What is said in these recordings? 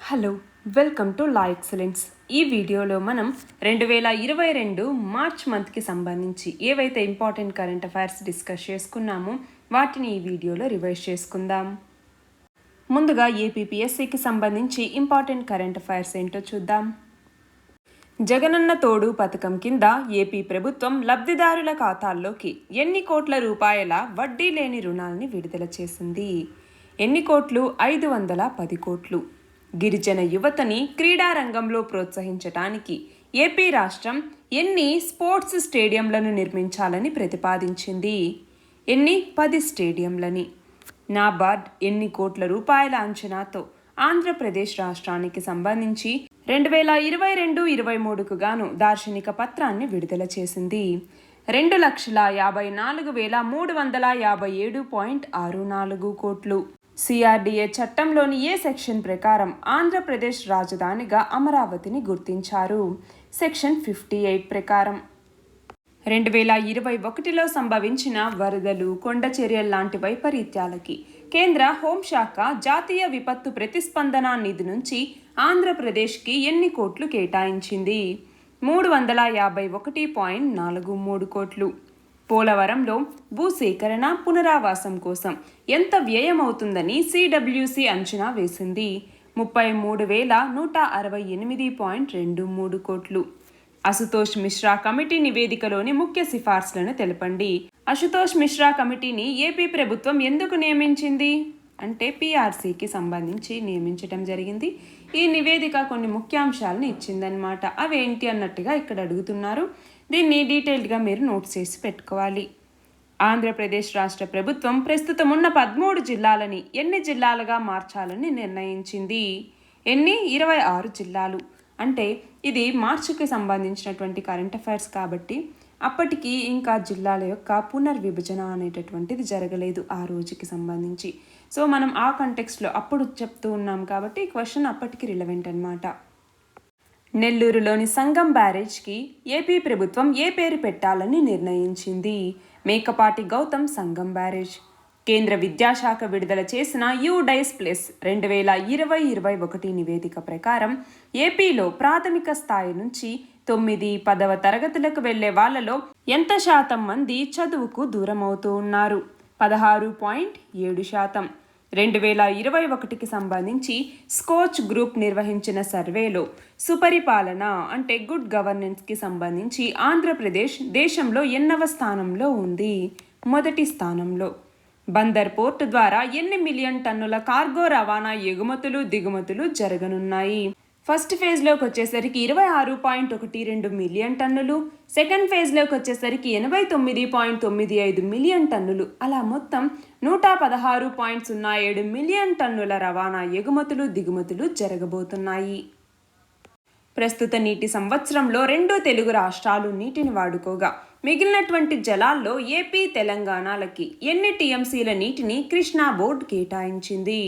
Hello, welcome to law excellence. ఈ వీడియోలో మనం 2022 మార్చ్ మంత్కి సంబంధించి ఏవైతే ఇంపార్టెంట్ కరెంట్ అఫైర్స్ డిస్కస్ చేసుకున్నామో వాటిని ఈ వీడియోలో రివైజ్ చేసుకుందాం. ముందుగా ఏపీపీఎస్సీకి సంబంధించి ఇంపార్టెంట్ కరెంట్ అఫైర్స్ ఏంటో చూద్దాం. జగనన్న తోడు పథకం కింద ఏపీ ప్రభుత్వం లబ్ధిదారుల ఖాతాల్లోకి ఎన్ని కోట్ల రూపాయల వడ్డీ లేని రుణాల్ని విడుదల చేసింది? ఎన్ని కోట్లు? 510 కోట్లు. గిరిజన యువతని క్రీడా రంగంలో ప్రోత్సహించటానికి ఏపీ రాష్ట్రం ఎన్ని స్పోర్ట్స్ స్టేడియంలను నిర్మించాలని ప్రతిపాదించింది? 10 స్టేడియంలని. నాబార్డ్ ఎన్ని కోట్ల రూపాయల అంచనాతో ఆంధ్రప్రదేశ్ రాష్ట్రానికి సంబంధించి 2022-23కు గాను దార్శనిక పత్రాన్ని విడుదల చేసింది? 2,54,357.64 కోట్లు. సిఆర్డీఏ చట్టంలోని ఏ సెక్షన్ ప్రకారం ఆంధ్రప్రదేశ్ రాజధానిగా అమరావతిని గుర్తించారు? సెక్షన్ 58 ప్రకారం. 2021లో సంభవించిన వరదలు, కొండ చర్యల్లాంటి వైపరీత్యాలకి కేంద్ర హోంశాఖ జాతీయ విపత్తు ప్రతిస్పందన నిధి నుంచి ఆంధ్రప్రదేశ్కి ఎన్ని కోట్లు కేటాయించింది? 351.43 కోట్లు. పోలవరంలో భూసేకరణ, పునరావాసం కోసం ఎంత వ్యయమవుతుందని సిడబ్ల్యూసి అంచనా వేసింది? 33,168.23 కోట్లు. అశుతోష్ మిశ్రా కమిటీ నివేదికలోని ముఖ్య సిఫార్సులను తెలపండి. అశుతోష్ మిశ్రా కమిటీని ఏపీ ప్రభుత్వం ఎందుకు నియమించింది అంటే పీఆర్సీకి సంబంధించి నియమించడం జరిగింది. ఈ నివేదిక కొన్ని ముఖ్యాంశాలను ఇచ్చిందనమాట. అవేంటి అన్నట్టుగా ఇక్కడ అడుగుతున్నారు. దీన్ని డీటెయిల్డ్గా మీరు నోట్స్ చేసి పెట్టుకోవాలి. ఆంధ్రప్రదేశ్ రాష్ట్ర ప్రభుత్వం ప్రస్తుతం ఉన్న 13 జిల్లాలని ఎన్ని జిల్లాలుగా మార్చాలని నిర్ణయించింది? 26 జిల్లాలు. అంటే ఇది మార్చికి సంబంధించినటువంటి కరెంట్ అఫైర్స్ కాబట్టి అప్పటికి ఇంకా జిల్లాల యొక్క పునర్విభజన అనేటటువంటిది జరగలేదు ఆ రోజుకి సంబంధించి. సో మనం ఆ కంటెక్స్ట్లో అప్పుడు చెప్తూ ఉన్నాం కాబట్టి ఈ క్వశ్చన్ అప్పటికి రిలవెంట్ అన్నమాట. నెల్లూరులోని సంగం బ్యారేజ్కి ఏపీ ప్రభుత్వం ఏ పేరు పెట్టాలని నిర్ణయించింది? మేకపాటి గౌతమ్ సంగం బ్యారేజ్. కేంద్ర విద్యాశాఖ విడుదల చేసిన యుడైస్ ప్లస్ 2020-21 నివేదిక ప్రకారం ఏపీలో ప్రాథమిక స్థాయి నుంచి 9-10వ తరగతులకు వెళ్లే వాళ్లలో ఎంత శాతం మంది చదువుకు దూరమవుతూ ఉన్నారు? 16.7%. 2021కి సంబంధించి స్కోచ్ గ్రూప్ నిర్వహించిన సర్వేలో సుపరిపాలన అంటే గుడ్ గవర్నెన్స్కి సంబంధించి ఆంధ్రప్రదేశ్ దేశంలో ఎన్నవ స్థానంలో ఉంది? మొదటి స్థానంలో. బందర్ పోర్టు ద్వారా ఎన్ని మిలియన్ టన్నుల కార్గో రవాణా ఎగుమతులు దిగుమతులు జరగనున్నాయి? ఫస్ట్ ఫేజ్లోకి వచ్చేసరికి 26.12 మిలియన్ టన్నులు, సెకండ్ ఫేజ్లోకి వచ్చేసరికి 89.95 మిలియన్ టన్నులు, అలా మొత్తం 116.07 మిలియన్ టన్నుల రవాణా ఎగుమతులు దిగుమతులు జరగబోతున్నాయి. ప్రస్తుత నీటి సంవత్సరంలో 2 తెలుగు రాష్ట్రాలు నీటిని వాడుకోగా మిగిలినటువంటి జలాల్లో ఏపీ, తెలంగాణలకి ఎన్ని టీఎంసీల నీటిని కృష్ణా బోర్డు కేటాయించింది?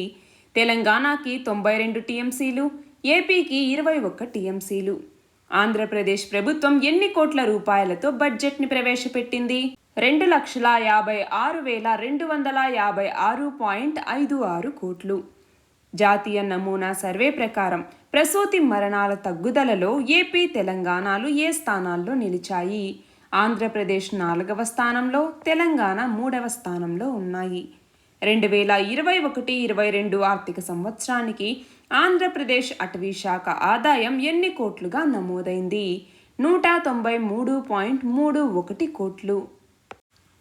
తెలంగాణకి 92 టీఎంసీలు, ఏపీకి 21 టీఎంసీలు. ఆంధ్రప్రదేశ్ ప్రభుత్వం ఎన్ని కోట్ల రూపాయలతో బడ్జెట్ని ప్రవేశపెట్టింది? 2,56,256.56 కోట్లు. జాతీయ నమూనా సర్వే ప్రకారం ప్రసూతి మరణాల తగ్గుదలలో ఏపీ, తెలంగాణలు ఏ స్థానాల్లో నిలిచాయి? ఆంధ్రప్రదేశ్ 4వ స్థానంలో, తెలంగాణ 3వ స్థానంలో ఉన్నాయి. 2021-22 ఆర్థిక సంవత్సరానికి ఆంధ్రప్రదేశ్ అటవీ శాఖ ఆదాయం ఎన్ని కోట్లుగా నమోదైంది? 193.31 కోట్లు.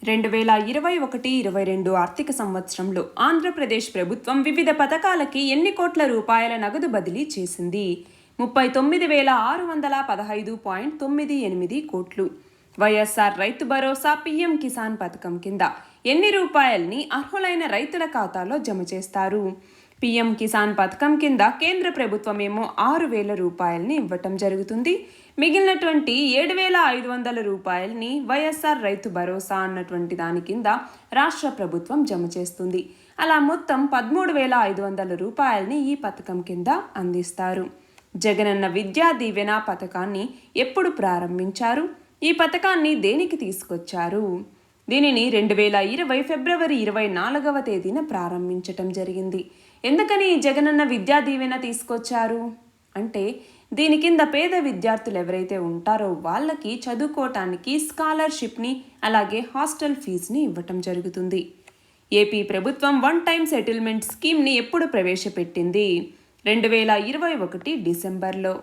2021-22 ఆర్థిక సంవత్సరంలో ఆంధ్రప్రదేశ్ ప్రభుత్వం వివిధ పథకాలకి ఎన్ని కోట్ల రూపాయల నగదు బదిలీ చేసింది? 39,615.98 కోట్లు. వైఎస్ఆర్ రైతు భరోసా, పీఎం కిసాన్ పథకం కింద ఎన్ని రూపాయల్ని అర్హులైన రైతుల ఖాతాలో జమ చేస్తారు? పీఎం కిసాన్ పథకం కింద కేంద్ర ప్రభుత్వమేమో 6,000 రూపాయల్ని ఇవ్వటం జరుగుతుంది. మిగిలినటువంటి 7,500 రూపాయల్ని వైఎస్ఆర్ రైతు భరోసా అన్నటువంటి దాని కింద రాష్ట్ర ప్రభుత్వం జమ చేస్తుంది. అలా మొత్తం 13,500 రూపాయల్ని ఈ పథకం కింద అందిస్తారు. జగనన్న విద్యా దీవెన పథకాన్ని ఎప్పుడు ప్రారంభించారు? ఈ పథకాన్ని దేనికి తీసుకొచ్చారు? దీనిని 2020 ఫిబ్రవరి 24వ తేదీన ప్రారంభించటం జరిగింది. ఎందుకని జగనన్న విద్యా దీవెన తీసుకొచ్చారు అంటే దీని కింద పేద విద్యార్థులు ఎవరైతే ఉంటారో వాళ్ళకి చదువుకోవటానికి స్కాలర్షిప్ని అలాగే హాస్టల్ ఫీజుని ఇవ్వటం జరుగుతుంది. ఏపీ ప్రభుత్వం వన్ టైం సెటిల్మెంట్ స్కీమ్ని ఎప్పుడు ప్రవేశపెట్టింది? 2021 డిసెంబర్లో.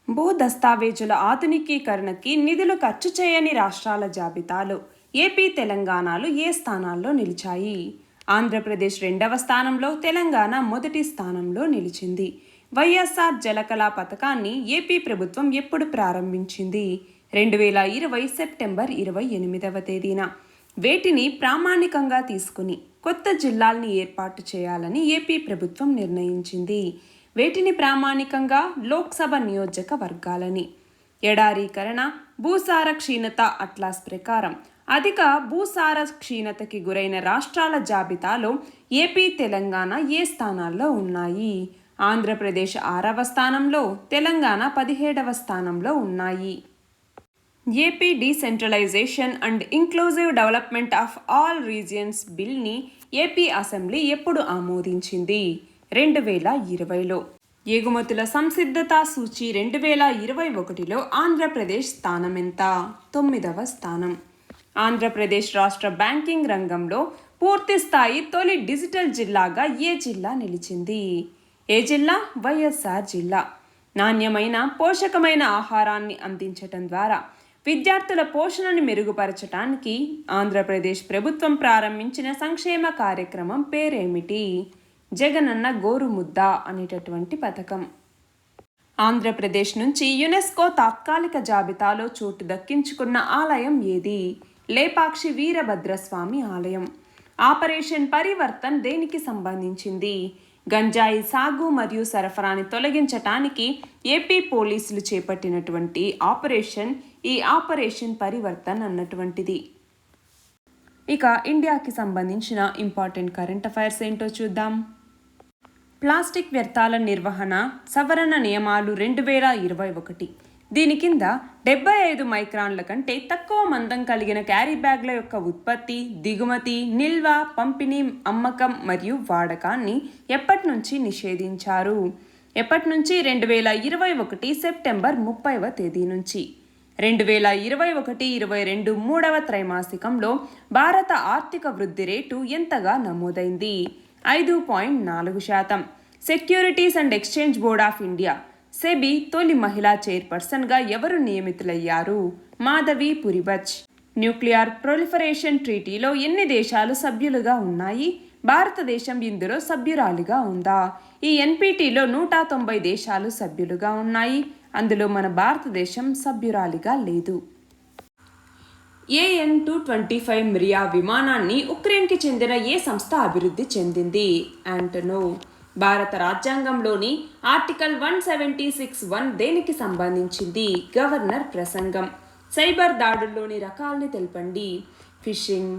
భూ దస్తావేజుల ఆధునికీకరణకి నిధులు ఖర్చు చేయని రాష్ట్రాల జాబితాలో ఏపీ, తెలంగాణలు ఏ స్థానాల్లో నిలిచాయి? ఆంధ్రప్రదేశ్ 2వ స్థానంలో, తెలంగాణ మొదటి స్థానంలో నిలిచింది. వైఎస్ఆర్ జలకళ పథకాన్ని ఏపీ ప్రభుత్వం ఎప్పుడు ప్రారంభించింది? 2020 సెప్టెంబర్ 28వ తేదీన. వేటిని ప్రామాణికంగా తీసుకుని కొత్త జిల్లాల్ని ఏర్పాటు చేయాలని ఏపీ ప్రభుత్వం నిర్ణయించింది? వేటిని ప్రామాణికంగా? లోక్సభ నియోజకవర్గాలని. ఎడారీకరణ, భూసార క్షీణత అట్లాస్ ప్రకారం అధిక భూసార క్షీణతకి గురైన రాష్ట్రాల జాబితాలో ఏపీ, తెలంగాణ ఏ స్థానాల్లో ఉన్నాయి? ఆంధ్రప్రదేశ్ 6వ స్థానంలో, తెలంగాణ 17వ స్థానంలో ఉన్నాయి. AP decentralisation and inclusive development of all regions బిల్ని ఏపీ అసెంబ్లీ ఎప్పుడు ఆమోదించింది? 2020లో. ఎగుమతుల సంసిద్ధతా సూచి 2021లో ఆంధ్రప్రదేశ్ స్థానం ఎంత? 9వ స్థానం. ఆంధ్రప్రదేశ్ రాష్ట్ర బ్యాంకింగ్ రంగంలో పూర్తి స్థాయి తొలి డిజిటల్ జిల్లాగా ఏ జిల్లా నిలిచింది? ఏ జిల్లా? వైఎస్ఆర్ జిల్లా. నాణ్యమైన పోషకమైన ఆహారాన్ని అందించటం ద్వారా విద్యార్థుల పోషణను మెరుగుపరచడానికి ఆంధ్రప్రదేశ్ ప్రభుత్వం ప్రారంభించిన సంక్షేమ కార్యక్రమం పేరేమిటి? జగనన్న గోరుముద్ద అనేటటువంటి పథకం. ఆంధ్రప్రదేశ్ నుంచి యునెస్కో తాత్కాలిక జాబితాలో చోటు దక్కించుకున్న ఆలయం ఏది? లేపాక్షి వీరభద్రస్వామి ఆలయం. ఆపరేషన్ పరివర్తన్ దేనికి సంబంధించింది? గంజాయి సాగు మరియు సరఫరాని తొలగించటానికి ఏపీ పోలీసులు చేపట్టినటువంటి ఆపరేషన్ ఈ ఆపరేషన్ పరివర్తన్ అన్నటువంటిది. ఇక ఇండియాకి సంబంధించిన ఇంపార్టెంట్ కరెంట్ అఫైర్స్ ఏంటో చూద్దాం. ప్లాస్టిక్ వ్యర్థాల నిర్వహణ సవరణ నియమాలు 2021. దీని కింద 75 మైక్రాన్ల కంటే తక్కువ మందం కలిగిన క్యారీ బ్యాగ్ల యొక్క ఉత్పత్తి, దిగుమతి, నిల్వ, పంపిణీ, అమ్మకం మరియు వాడకాన్ని ఎప్పటి నుంచి నిషేధించారు? ఎప్పటి నుంచి? 2021 సెప్టెంబర్ 30వ తేదీ నుంచి. 2021-22 మూడవ త్రైమాసికంలో భారత ఆర్థిక వృద్ధి రేటు ఎంతగా నమోదైంది? 5.4%. Securities and exchange board of India SEBI తొలి మహిళా చైర్పర్సన్గా ఎవరు నియమితులయ్యారు? మాధవి పురిబచ్. న్యూక్లియర్ ప్రొలిఫరేషన్ ట్రీటీలో ఎన్ని దేశాలు సభ్యులుగా ఉన్నాయి? భారతదేశం ఇందులో సభ్యురాలిగా ఉందా? ఈ ఎన్పిటిలో 190 దేశాలు సభ్యులుగా ఉన్నాయి. అందులో మన భారతదేశం సభ్యురాలిగా లేదు. AN-225 మిరియా విమానాన్ని ఉక్రెయిన్కి చెందిన ఏ సంస్థ అభివృద్ధి చెందింది? యాంటోనోవ్. భారత రాజ్యాంగంలోని ఆర్టికల్ 176(1) దేనికి సంబంధించింది? గవర్నర్ ప్రసంగం. సైబర్ దాడుల్లోని రకాలని తెలపండి. ఫిషింగ్,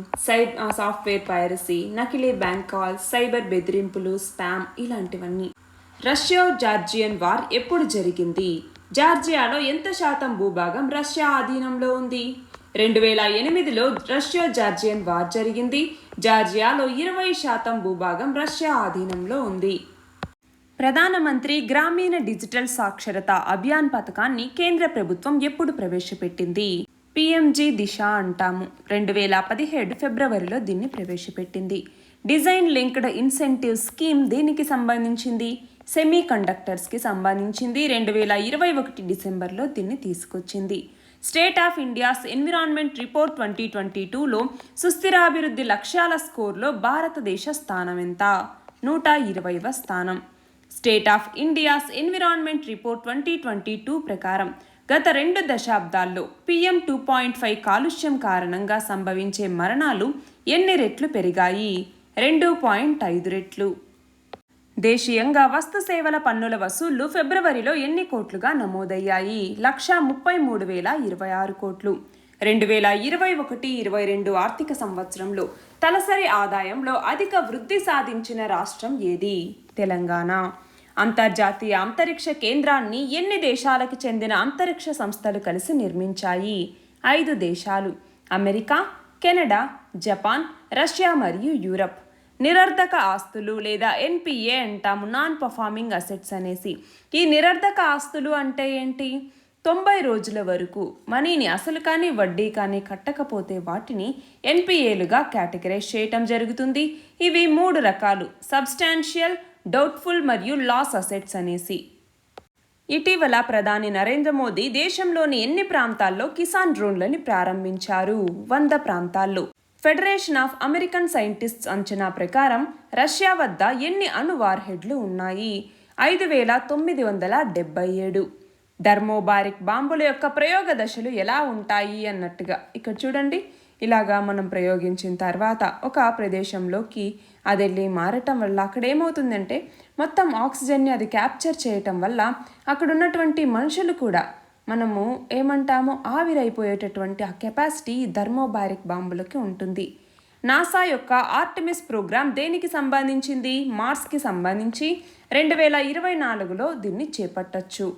సాఫ్ట్వేర్ పైరసీ, నకిలీ బ్యాంక్ కాల్స్, సైబర్ బెదిరింపులు, స్పామ్ ఇలాంటివన్నీ. రష్యా జార్జియన్ వార్ ఎప్పుడు జరిగింది? జార్జియాలో ఎంత శాతం భూభాగం రష్యా ఆధీనంలో ఉంది? 2008లో రష్యా జార్జియన్ వార్ జరిగింది. జార్జియాలో 20% భూభాగం రష్యా ఆధీనంలో ఉంది. ప్రధానమంత్రి గ్రామీణ డిజిటల్ సాక్షరత అభియాన్ పథకాన్ని కేంద్ర ప్రభుత్వం ఎప్పుడు ప్రవేశపెట్టింది? PMG దిశ అంటాము. 2017 ఫిబ్రవరిలో దీన్ని ప్రవేశపెట్టింది. డిజైన్ లింక్డ్ ఇన్సెంటివ్ స్కీమ్ దేనికి సంబంధించింది? సెమీ కండక్టర్స్కి సంబంధించింది. 2021 డిసెంబర్లో దీన్ని తీసుకొచ్చింది. State of India's environment report 2022లో సుస్థిరాభివృద్ధి లక్ష్యాల స్కోర్లో భారతదేశ స్థానం ఎంత? 120వ స్థానం. State of India's environment report 2022 ప్రకారం గత 2 దశాబ్దాల్లో PM 2.5 కాలుష్యం కారణంగా సంభవించే మరణాలు ఎన్ని రెట్లు పెరిగాయి? 2.5 రెట్లు. దేశీయంగా వస్తు సేవల పన్నుల వసూళ్లు ఫిబ్రవరిలో ఎన్ని కోట్లుగా నమోదయ్యాయి? 133,026 కోట్లు. 2021-22 ఆర్థిక సంవత్సరంలో తలసరి ఆదాయంలో అధిక వృద్ధి సాధించిన రాష్ట్రం ఏది? తెలంగాణ. అంతర్జాతీయ అంతరిక్ష కేంద్రాన్ని ఎన్ని దేశాలకు చెందిన అంతరిక్ష సంస్థలు కలిసి నిర్మించాయి? 5 దేశాలు. అమెరికా, కెనడా, జపాన్, రష్యా మరియు యూరప్. నిరర్ధక ఆస్తులు లేదా ఎన్పిఏ అంటాము, నాన్ పర్ఫార్మింగ్ అసెట్స్ అనేసి. ఈ నిరర్ధక ఆస్తులు అంటే ఏంటి? 90 రోజుల వరకు మనీని అసలు కానీ వడ్డీ కానీ కట్టకపోతే వాటిని ఎన్పిఏలుగా కేటగరైజ్ చేయటం జరుగుతుంది. ఇవి 3 రకాలు: సబ్స్టాన్షియల్, డౌట్ఫుల్ మరియు లాస్ అసెట్స్ అనేసి. ఇటీవల ప్రధాని నరేంద్ర మోదీ దేశంలోని ఎన్ని ప్రాంతాల్లో కిసాన్ డ్రోన్లని ప్రారంభించారు? 100 ప్రాంతాల్లో. ఫెడరేషన్ ఆఫ్ అమెరికన్ సైంటిస్ట్స్ అంచనా ప్రకారం రష్యా వద్ద ఎన్ని అణు వార్హెడ్లు ఉన్నాయి? 5977. థర్మోబారిక్ బాంబుల యొక్క ప్రయోగ దశలు ఎలా ఉంటాయి అన్నట్టుగా ఇక్కడ చూడండి. ఇలాగా మనం ప్రయోగించిన తర్వాత ఒక ప్రదేశంలోకి అది వెళ్ళి మారటం వల్ల అక్కడ ఏమవుతుందంటే మొత్తం ఆక్సిజన్ని అది క్యాప్చర్ చేయటం వల్ల అక్కడ ఉన్నటువంటి మనుషులు కూడా మనము ఏమంటామో ఆవిరైపోయేటటువంటి ఆ కెపాసిటీ థర్మోబారిక్ బాంబులకి ఉంటుంది. నాసా యొక్క ఆర్టెమిస్ ప్రోగ్రాం దేనికి సంబంధించింది? మార్స్కి సంబంధించి 2024లో దీన్ని చేపట్టచ్చు.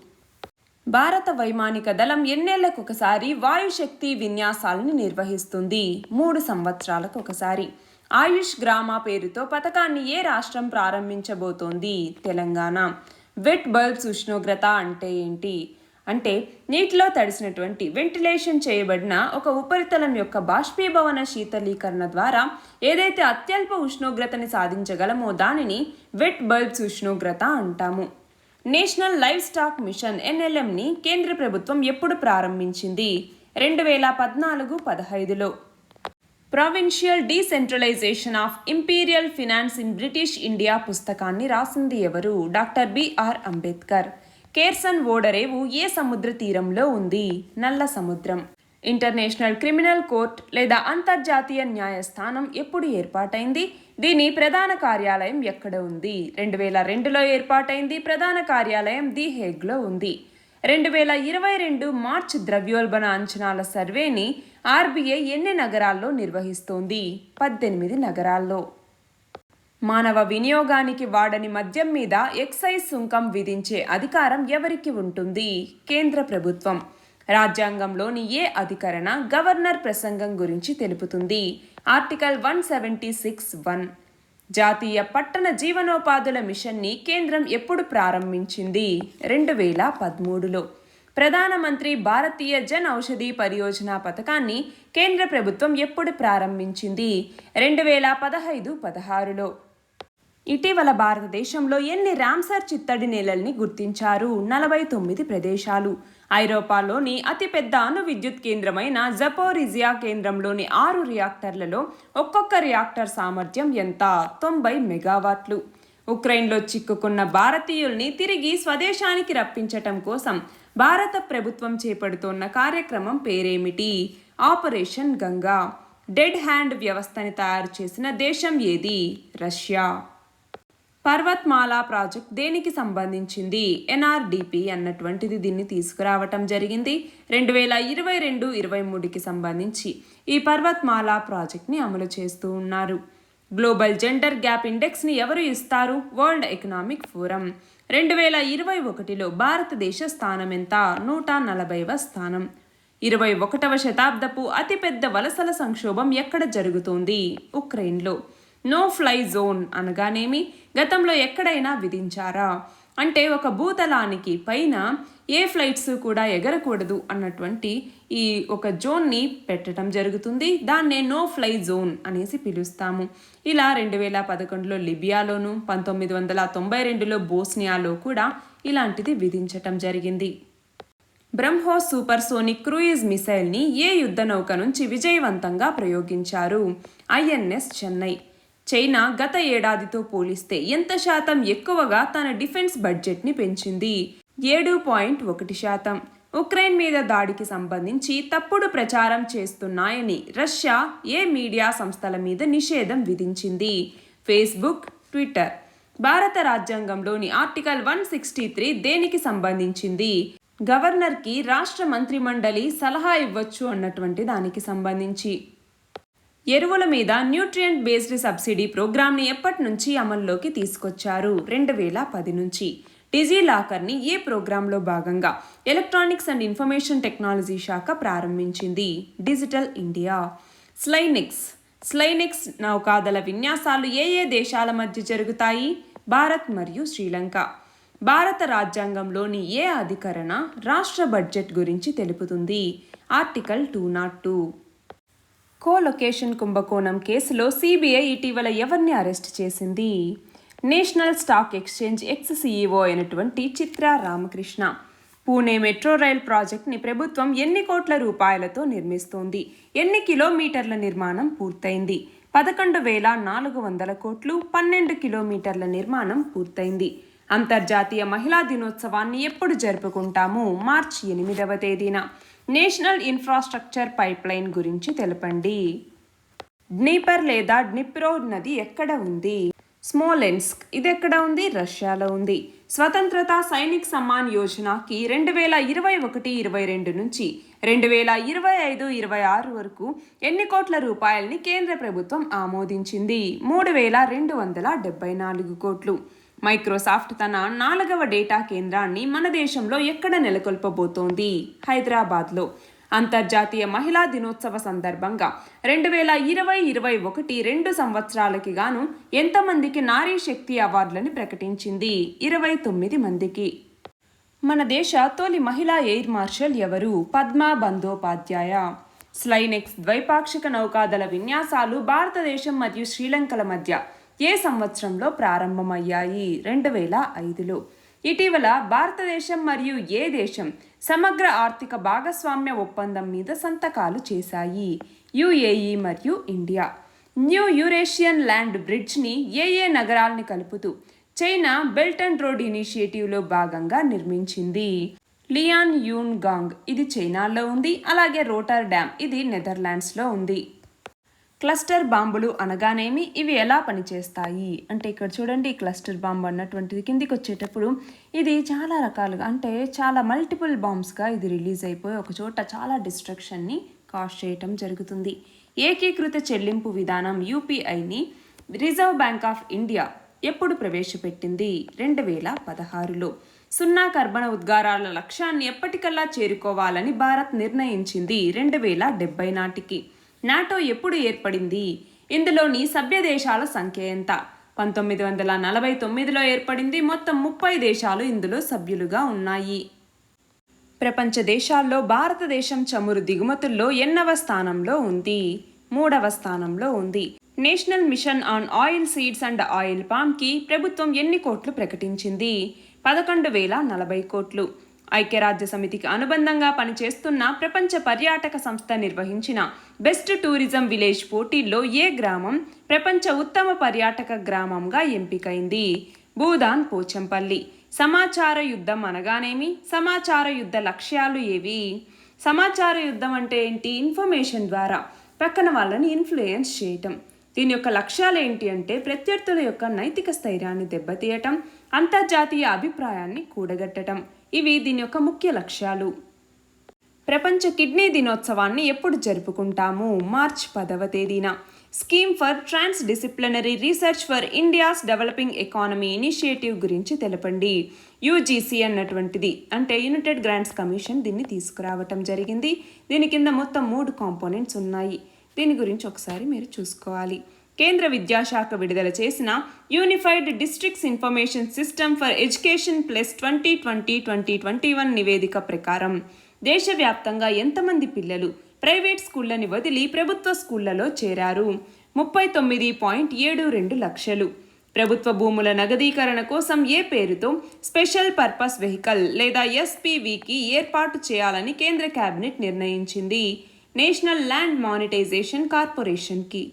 భారత వైమానిక దళం ఎన్నేళ్లకు ఒకసారి వాయుశక్తి విన్యాసాలను నిర్వహిస్తుంది? 3 సంవత్సరాలకు ఒకసారి. ఆయుష్ గ్రామ పేరుతో పథకాన్ని ఏ రాష్ట్రం ప్రారంభించబోతోంది? తెలంగాణ. వెట్ బల్బ్స్ ఉష్ణోగ్రత అంటే ఏంటి? అంటే నీటిలో తడిసినటువంటి వెంటిలేషన్ చేయబడిన ఒక ఉపరితలం యొక్క బాష్పీభవన శీతలీకరణ ద్వారా ఏదైతే అత్యల్ప ఉష్ణోగ్రతని సాధించగలమో దానిని వెట్ బల్బ్స్ ఉష్ణోగ్రత అంటాము. నేషనల్ లైవ్ స్టాక్ మిషన్ ఎన్ఎల్ఎంని కేంద్ర ప్రభుత్వం ఎప్పుడు ప్రారంభించింది? 2014-15లో. Provincial decentralisation of imperial finance in British India పుస్తకాన్ని రాసింది ఎవరు? Doctor BR Ambedkar. కేర్సన్ ఓడరేవు ఏ సముద్ర తీరంలో ఉంది? నల్ల సముద్రం. ఇంటర్నేషనల్ క్రిమినల్ కోర్ట్ లేదా అంతర్జాతీయ న్యాయస్థానం ఎప్పుడు ఏర్పాటైంది? దీని ప్రధాన కార్యాలయం ఎక్కడ ఉంది? 2002లో ఏర్పాటైంది. ప్రధాన కార్యాలయం ది హేగ్లో ఉంది. 2022 మార్చ్ ద్రవ్యోల్బణ అంచనాల సర్వేని ఆర్బీఐ ఎన్ని నగరాల్లో నిర్వహిస్తోంది? 18 నగరాల్లో. మానవ వినియోగానికి వాడని మద్యం మీద ఎక్సైజ్ సుంకం విధించే అధికారం ఎవరికి ఉంటుంది? కేంద్ర ప్రభుత్వం. రాజ్యాంగంలోని ఏ అధికరణ గవర్నర్ ప్రసంగం గురించి తెలుపుతుంది? ఆర్టికల్ 176(1). జాతీయ పట్టణ జీవనోపాధుల మిషన్ని కేంద్రం ఎప్పుడు ప్రారంభించింది? 2013లో. ప్రధానమంత్రి భారతీయ జన్ ఔషధి పరియోజన పథకాన్ని కేంద్ర ప్రభుత్వం ఎప్పుడు ప్రారంభించింది? 2015-16లో. ఇటీవల భారతదేశంలో ఎన్ని రామ్సర్ చిత్తడి నేలల్ని గుర్తించారు? 49 ప్రదేశాలు. ఐరోపాలోని అతిపెద్ద అణు విద్యుత్ కేంద్రమైన జపోరిజియా కేంద్రంలోని 6 రియాక్టర్లలో ఒక్కొక్క రియాక్టర్ సామర్థ్యం ఎంత? 90 మెగావాట్లు. ఉక్రెయిన్లో చిక్కుకున్న భారతీయుల్ని తిరిగి స్వదేశానికి రప్పించటం కోసం భారత ప్రభుత్వం చేపడుతోన్న కార్యక్రమం పేరేమిటి? ఆపరేషన్ గంగా. డెడ్ హ్యాండ్ వ్యవస్థని తయారు చేసిన దేశం ఏది? రష్యా. పర్వత్మాల ప్రాజెక్ట్ దేనికి సంబంధించింది? ఎన్ఆర్డిపి అన్నటువంటిది దీన్ని తీసుకురావటం జరిగింది. 2022-23కి సంబంధించి ఈ పర్వత్మాల ప్రాజెక్ట్ని అమలు చేస్తూ ఉన్నారు. గ్లోబల్ జెండర్ గ్యాప్ ఇండెక్స్ని ఎవరు ఇస్తారు? World economic forum. 2021లో భారతదేశ స్థానం ఎంత? 140వ స్థానం. 21వ శతాబ్దపు అతిపెద్ద వలసల సంక్షోభం ఎక్కడ జరుగుతోంది? ఉక్రెయిన్లో. నో ఫ్లై జోన్ అనగానేమి? గతంలో ఎక్కడైనా విధించారా? అంటే ఒక భూతలానికి పైన ఏ ఫ్లైట్స్ కూడా ఎగరకూడదు అన్నటువంటి ఈ ఒక జోన్ని పెట్టడం జరుగుతుంది. దాన్నే నో ఫ్లై జోన్ అనేసి పిలుస్తాము. ఇలా 2011లో లిబియాలోను, 1992లో బోస్నియాలో కూడా ఇలాంటిది విధించటం జరిగింది. బ్రహ్మోస్ సూపర్సోనిక్ క్రూయిజ్ మిసైల్ని ఏ యుద్ధ నౌక నుంచి విజయవంతంగా ప్రయోగించారు? ఐఎన్ఎస్ చెన్నై. చైనా గత ఏడాదితో పోలిస్తే ఎంత శాతం ఎక్కువగా తన డిఫెన్స్ బడ్జెట్ని పెంచింది? 7.1%. ఉక్రెయిన్ మీద దాడికి సంబంధించి తప్పుడు ప్రచారం చేస్తున్నాయని రష్యా ఏ మీడియా సంస్థల మీద నిషేధం విధించింది? Facebook, Twitter. భారత రాజ్యాంగంలోని ఆర్టికల్ 163 దేనికి సంబంధించింది? గవర్నర్కి రాష్ట్ర మంత్రిమండలి సలహా ఇవ్వచ్చు అన్నటువంటి దానికి సంబంధించి. ఎరువుల మీద న్యూట్రియంట్ బేస్డ్ సబ్సిడీ ప్రోగ్రామ్ని ఎప్పటి నుంచి అమల్లోకి తీసుకొచ్చారు? 2010 నుంచి. డిజిలాకర్ని ఏ ప్రోగ్రాంలో భాగంగా ఎలక్ట్రానిక్స్ అండ్ ఇన్ఫర్మేషన్ టెక్నాలజీ శాఖ ప్రారంభించింది? Digital India. స్లైనిక్స్ స్లైనెక్స్ నౌకాదళ విన్యాసాలు ఏ ఏ దేశాల మధ్య జరుగుతాయి? భారత్ మరియు శ్రీలంక. భారత రాజ్యాంగంలోని ఏ అధికరణ రాష్ట్ర బడ్జెట్ గురించి తెలుపుతుంది? ఆర్టికల్ 202. కోలొకేషన్ కుంభకోణం కేసులో సిబిఐ ఇటీవల ఎవరిని అరెస్ట్ చేసింది? National stock exchange X CEO అయినటువంటి చిత్రా రామకృష్ణ. పూణే మెట్రో రైల్ ప్రాజెక్ట్ని ప్రభుత్వం ఎన్ని కోట్ల రూపాయలతో నిర్మిస్తోంది? ఎన్ని కిలోమీటర్ల నిర్మాణం పూర్తయింది? 11,400 కోట్లు. 12 కిలోమీటర్ల నిర్మాణం పూర్తయింది. అంతర్జాతీయ మహిళా దినోత్సవాన్ని ఎప్పుడు జరుపుకుంటాము? మార్చి 8వ తేదీన. నేషనల్ ఇన్ఫ్రాస్ట్రక్చర్ పైప్లైన్ గురించి తెలపండి. డ్నీపర్ లేదా డ్నిప్రో నది ఎక్కడ ఉంది? స్మోలెన్స్క్. ఇది ఎక్కడ ఉంది? రష్యాలో ఉంది. స్వతంత్రత సైనిక్ సమ్మాన్ యోజనకి 2021-22 నుంచి 2025-26 వరకు ఎన్ని కోట్ల రూపాయలని కేంద్ర ప్రభుత్వం ఆమోదించింది? 3,274 కోట్లు. మైక్రోసాఫ్ట్ తన 4వ డేటా కేంద్రాన్ని మన దేశంలో ఎక్కడ నెలకొల్పబోతోంది? హైదరాబాద్లో. అంతర్జాతీయ మహిళా దినోత్సవ సందర్భంగా 2020-21 2 సంవత్సరాలకి గాను ఎంతమందికి నారీ శక్తి అవార్డులను ప్రకటించింది? 29 మందికి. మన దేశ తొలి మహిళా ఎయిర్ మార్షల్ ఎవరు? పద్మా బందోపాధ్యాయ. స్లైనెక్స్ ద్వైపాక్షిక నౌకాదళ విన్యాసాలు భారతదేశం మరియు శ్రీలంకల మధ్య ఏ సంవత్సరంలో ప్రారంభమయ్యాయి? 2005లో. ఇటీవల భారతదేశం మరియు ఏ దేశం సమగ్ర ఆర్థిక భాగస్వామ్య ఒప్పందం మీద సంతకాలు చేశాయి? యుఏఈ మరియు ఇండియా. న్యూ యూరేషియన్ ల్యాండ్ బ్రిడ్జ్ని ఏ ఏ నగరాల్ని కలుపుతూ చైనా బెల్ట్ అండ్ రోడ్ ఇనిషియేటివ్లో భాగంగా నిర్మించింది? లియాన్ యూన్ గాంగ్. ఇది చైనాలో ఉంది. అలాగే రోటర్ డ్యామ్. ఇది నెదర్లాండ్స్లో ఉంది. క్లస్టర్ బాంబులు అనగానేమి? ఇవి ఎలా పనిచేస్తాయి అంటే ఇక్కడ చూడండి, క్లస్టర్ బాంబు అన్నటువంటిది కిందికి వచ్చేటప్పుడు ఇది చాలా రకాలుగా అంటే చాలా మల్టిపుల్ బాంబ్స్గా ఇది రిలీజ్ అయిపోయి ఒక చోట చాలా డిస్ట్రక్షన్ని కాజ్ చేయటం జరుగుతుంది. ఏకీకృత చెల్లింపు విధానం యూపీఐని రిజర్వ్ బ్యాంక్ ఆఫ్ ఇండియా ఎప్పుడు ప్రవేశపెట్టింది? 2016లో. సున్నా కర్బన ఉద్గారాల లక్ష్యాన్ని ఎప్పటికల్లా చేరుకోవాలని భారత్ నిర్ణయించింది 2070 నాటికి. నాటో ఎప్పుడు ఏర్పడింది? ఇందులోని సభ్య దేశాల సంఖ్య ఎంత? 1949లో ఏర్పడింది. మొత్తం 30 దేశాలు ఇందులో సభ్యులుగా ఉన్నాయి. ప్రపంచ దేశాల్లో భారతదేశం చమురు దిగుమతుల్లో ఎన్నవ స్థానంలో ఉంది? 3వ స్థానంలో ఉంది. National mission on oilseeds and oil పామ్కి ప్రభుత్వం ఎన్ని కోట్లు ప్రకటించింది? 11,040 కోట్లు. ఐక్యరాజ్య సమితికి అనుబంధంగా పనిచేస్తున్న ప్రపంచ పర్యాటక సంస్థ నిర్వహించిన బెస్ట్ టూరిజం విలేజ్ పోటీల్లో ఏ గ్రామం ప్రపంచ ఉత్తమ పర్యాటక గ్రామంగా ఎంపికైంది? భూదాన్ పోచంపల్లి. సమాచార యుద్ధం అనగానేమి? సమాచార యుద్ధ లక్ష్యాలు ఏవి? సమాచార యుద్ధం అంటే ఏంటి? ఇన్ఫర్మేషన్ ద్వారా పక్కన వాళ్ళని ఇన్ఫ్లుయెన్స్ చేయటం. దీని యొక్క లక్ష్యాలు ఏంటి అంటే ప్రత్యర్థుల యొక్క నైతిక స్థైర్యాన్ని దెబ్బతీయటం, అంతర్జాతీయ అభిప్రాయాన్ని కూడగట్టడం. ఇవి దీని యొక్క ముఖ్య లక్ష్యాలు. ప్రపంచ కిడ్నీ దినోత్సవాన్ని ఎప్పుడు జరుపుకుంటాము? మార్చి 10వ తేదీన. Scheme for transdisciplinary research for India's developing economy initiative గురించి తెలపండి. యూజీసీ అన్నటువంటిది అంటే యునైటెడ్ గ్రాంట్స్ కమిషన్ దీన్ని తీసుకురావటం జరిగింది. దీని కింద మొత్తం 3 కాంపోనెంట్స్ ఉన్నాయి. దీని గురించి ఒకసారి మీరు చూసుకోవాలి. కేంద్ర విద్యాశాఖ విడుదల చేసిన unified districts information system for education plus 2020-2021 నివేదిక ప్రకారం దేశవ్యాప్తంగా ఎంతమంది పిల్లలు ప్రైవేట్ స్కూళ్ళని వదిలి ప్రభుత్వ స్కూళ్లలో చేరారు? 39.72 లక్షలు. ప్రభుత్వ భూముల నగదీకరణ కోసం ఏ పేరుతో స్పెషల్ పర్పస్ వెహికల్ లేదా ఎస్పీవీకి ఏర్పాటు చేయాలని కేంద్ర కేబినెట్ నిర్ణయించింది? నేషనల్ ల్యాండ్ మానిటైజేషన్ కార్పొరేషన్కి.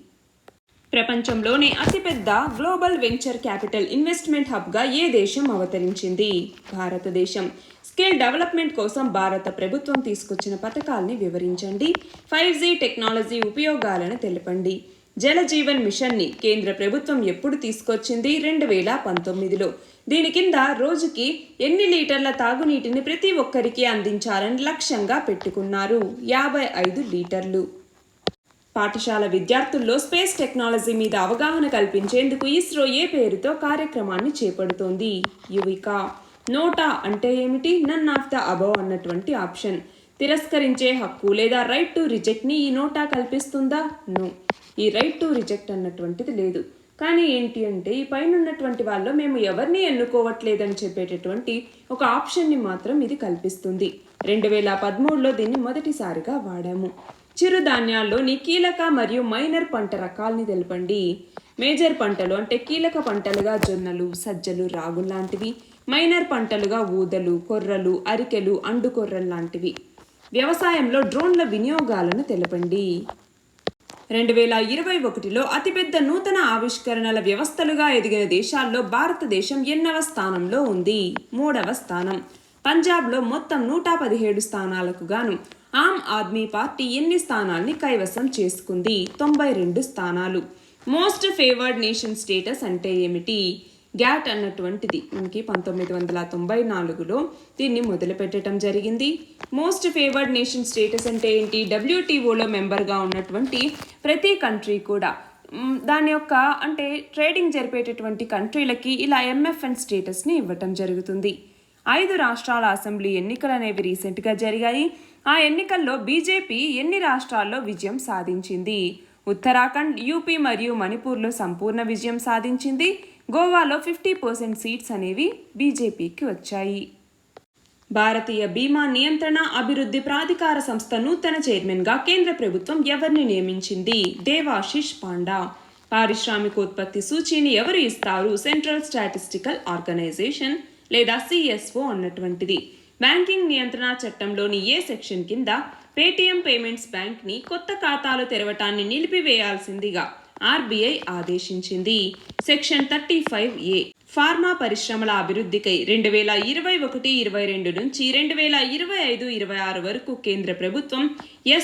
ప్రపంచంలోనే అతిపెద్ద గ్లోబల్ వెంచర్ క్యాపిటల్ ఇన్వెస్ట్మెంట్ హబ్గా ఏ దేశం అవతరించింది? భారతదేశం. స్కిల్ డెవలప్మెంట్ కోసం భారత ప్రభుత్వం తీసుకొచ్చిన పథకాల్ని వివరించండి. 5G టెక్నాలజీ ఉపయోగాలను తెలపండి. జల జీవన్ మిషన్ని కేంద్ర ప్రభుత్వం ఎప్పుడు తీసుకొచ్చింది? 2019లో. దీని కింద రోజుకి ఎన్ని లీటర్ల తాగునీటిని ప్రతి ఒక్కరికి అందించాలని లక్ష్యంగా పెట్టుకున్నారు? 55 లీటర్లు. పాఠశాల విద్యార్థుల్లో స్పేస్ టెక్నాలజీ మీద అవగాహన కల్పించేందుకు ఇస్రో ఏ పేరుతో కార్యక్రమాన్ని చేపడుతోంది? యువిక. నోటా అంటే ఏమిటి? నన్ ఆఫ్ ద అబవ్ అన్నటువంటి ఆప్షన్. తిరస్కరించే హక్కు లేదా రైట్ టు రిజెక్ట్ని ఈ నోటా కల్పిస్తుందా? నో. ఈ రైట్ టు రిజెక్ట్ అన్నటువంటిది లేదు. కానీ ఏంటి అంటే ఈ పైన ఉన్నటువంటి వాళ్ళు మేము ఎవరిని ఎన్నుకోవట్లేదని చెప్పేటటువంటి ఒక ఆప్షన్ని మాత్రం ఇది కల్పిస్తుంది. 2013లో దీన్ని మొదటిసారిగా వాడాము. చిరుధాన్యాల్లోని కీలక మరియు మైనర్ పంట రకాల్ని తెలపండి. మేజర్ పంటలు అంటే కీలక పంటలుగా జొన్నలు, సజ్జలు, రాగులు లాంటివి. మైనర్ పంటలుగా ఊదలు, కొర్రలు, అరికెలు, అండుకొర్రలు లాంటివి. వ్యవసాయంలో డ్రోన్ల వినియోగాలను తెలపండి. 2021లో అతిపెద్ద నూతన ఆవిష్కరణల వ్యవస్థలుగా ఎదిగిన దేశాల్లో భారతదేశం ఎన్నవ స్థానంలో ఉంది? 3వ స్థానం. పంజాబ్లో మొత్తం 117 స్థానాలకు గాను ఆమ్ ఆద్మీ పార్టీ ఎన్ని స్థానాల్ని కైవసం చేసుకుంది? 92 స్థానాలు. మోస్ట్ ఫేవర్డ్ నేషన్ స్టేటస్ అంటే ఏమిటి? గ్యాట్ అన్నటువంటిది మనకి 1994లో దీన్ని మొదలుపెట్టడం జరిగింది. మోస్ట్ ఫేవర్డ్ నేషన్ స్టేటస్ అంటే ఏంటి? WTOలో మెంబర్గా ఉన్నటువంటి ప్రతి కంట్రీ కూడా దాని యొక్క అంటే ట్రేడింగ్ జరిపేటటువంటి కంట్రీలకి ఇలా MFN స్టేటస్ని ఇవ్వటం జరుగుతుంది. 5 రాష్ట్రాల అసెంబ్లీ ఎన్నికలు అనేవి రీసెంట్గా జరిగాయి. ఆ ఎన్నికల్లో బీజేపీ ఎన్ని రాష్ట్రాల్లో విజయం సాధించింది? ఉత్తరాఖండ్, యూపీ మరియు మణిపూర్లో సంపూర్ణ విజయం సాధించింది. గోవాలో 50% సీట్స్ అనేవి బీజేపీకి వచ్చాయి. భారతీయ బీమా నియంత్రణ అభివృద్ధి ప్రాధికార సంస్థ నూతన చైర్మన్గా కేంద్ర ప్రభుత్వం ఎవరిని నియమించింది? దేవాశిష్ పాండా. పారిశ్రామికోత్పత్తి సూచీని ఎవరు ఇస్తారు? సెంట్రల్ స్టాటిస్టికల్ ఆర్గనైజేషన్ లేదా CSO అన్నటువంటిది. బ్యాంకింగ్ నియంత్రణ చట్టంలోని ఏ సెక్షన్ కింద పేటీఎం పేమెంట్స్ బ్యాంక్ని కొత్త ఖాతాలు తెరవటాన్ని నిలిపివేయాల్సిందిగా RBI ఆదేశించింది? Section 35A. ఫార్మా పరిశ్రమల అభివృద్ధికై 2021-22 నుంచి 2025-26 వరకు కేంద్ర ప్రభుత్వం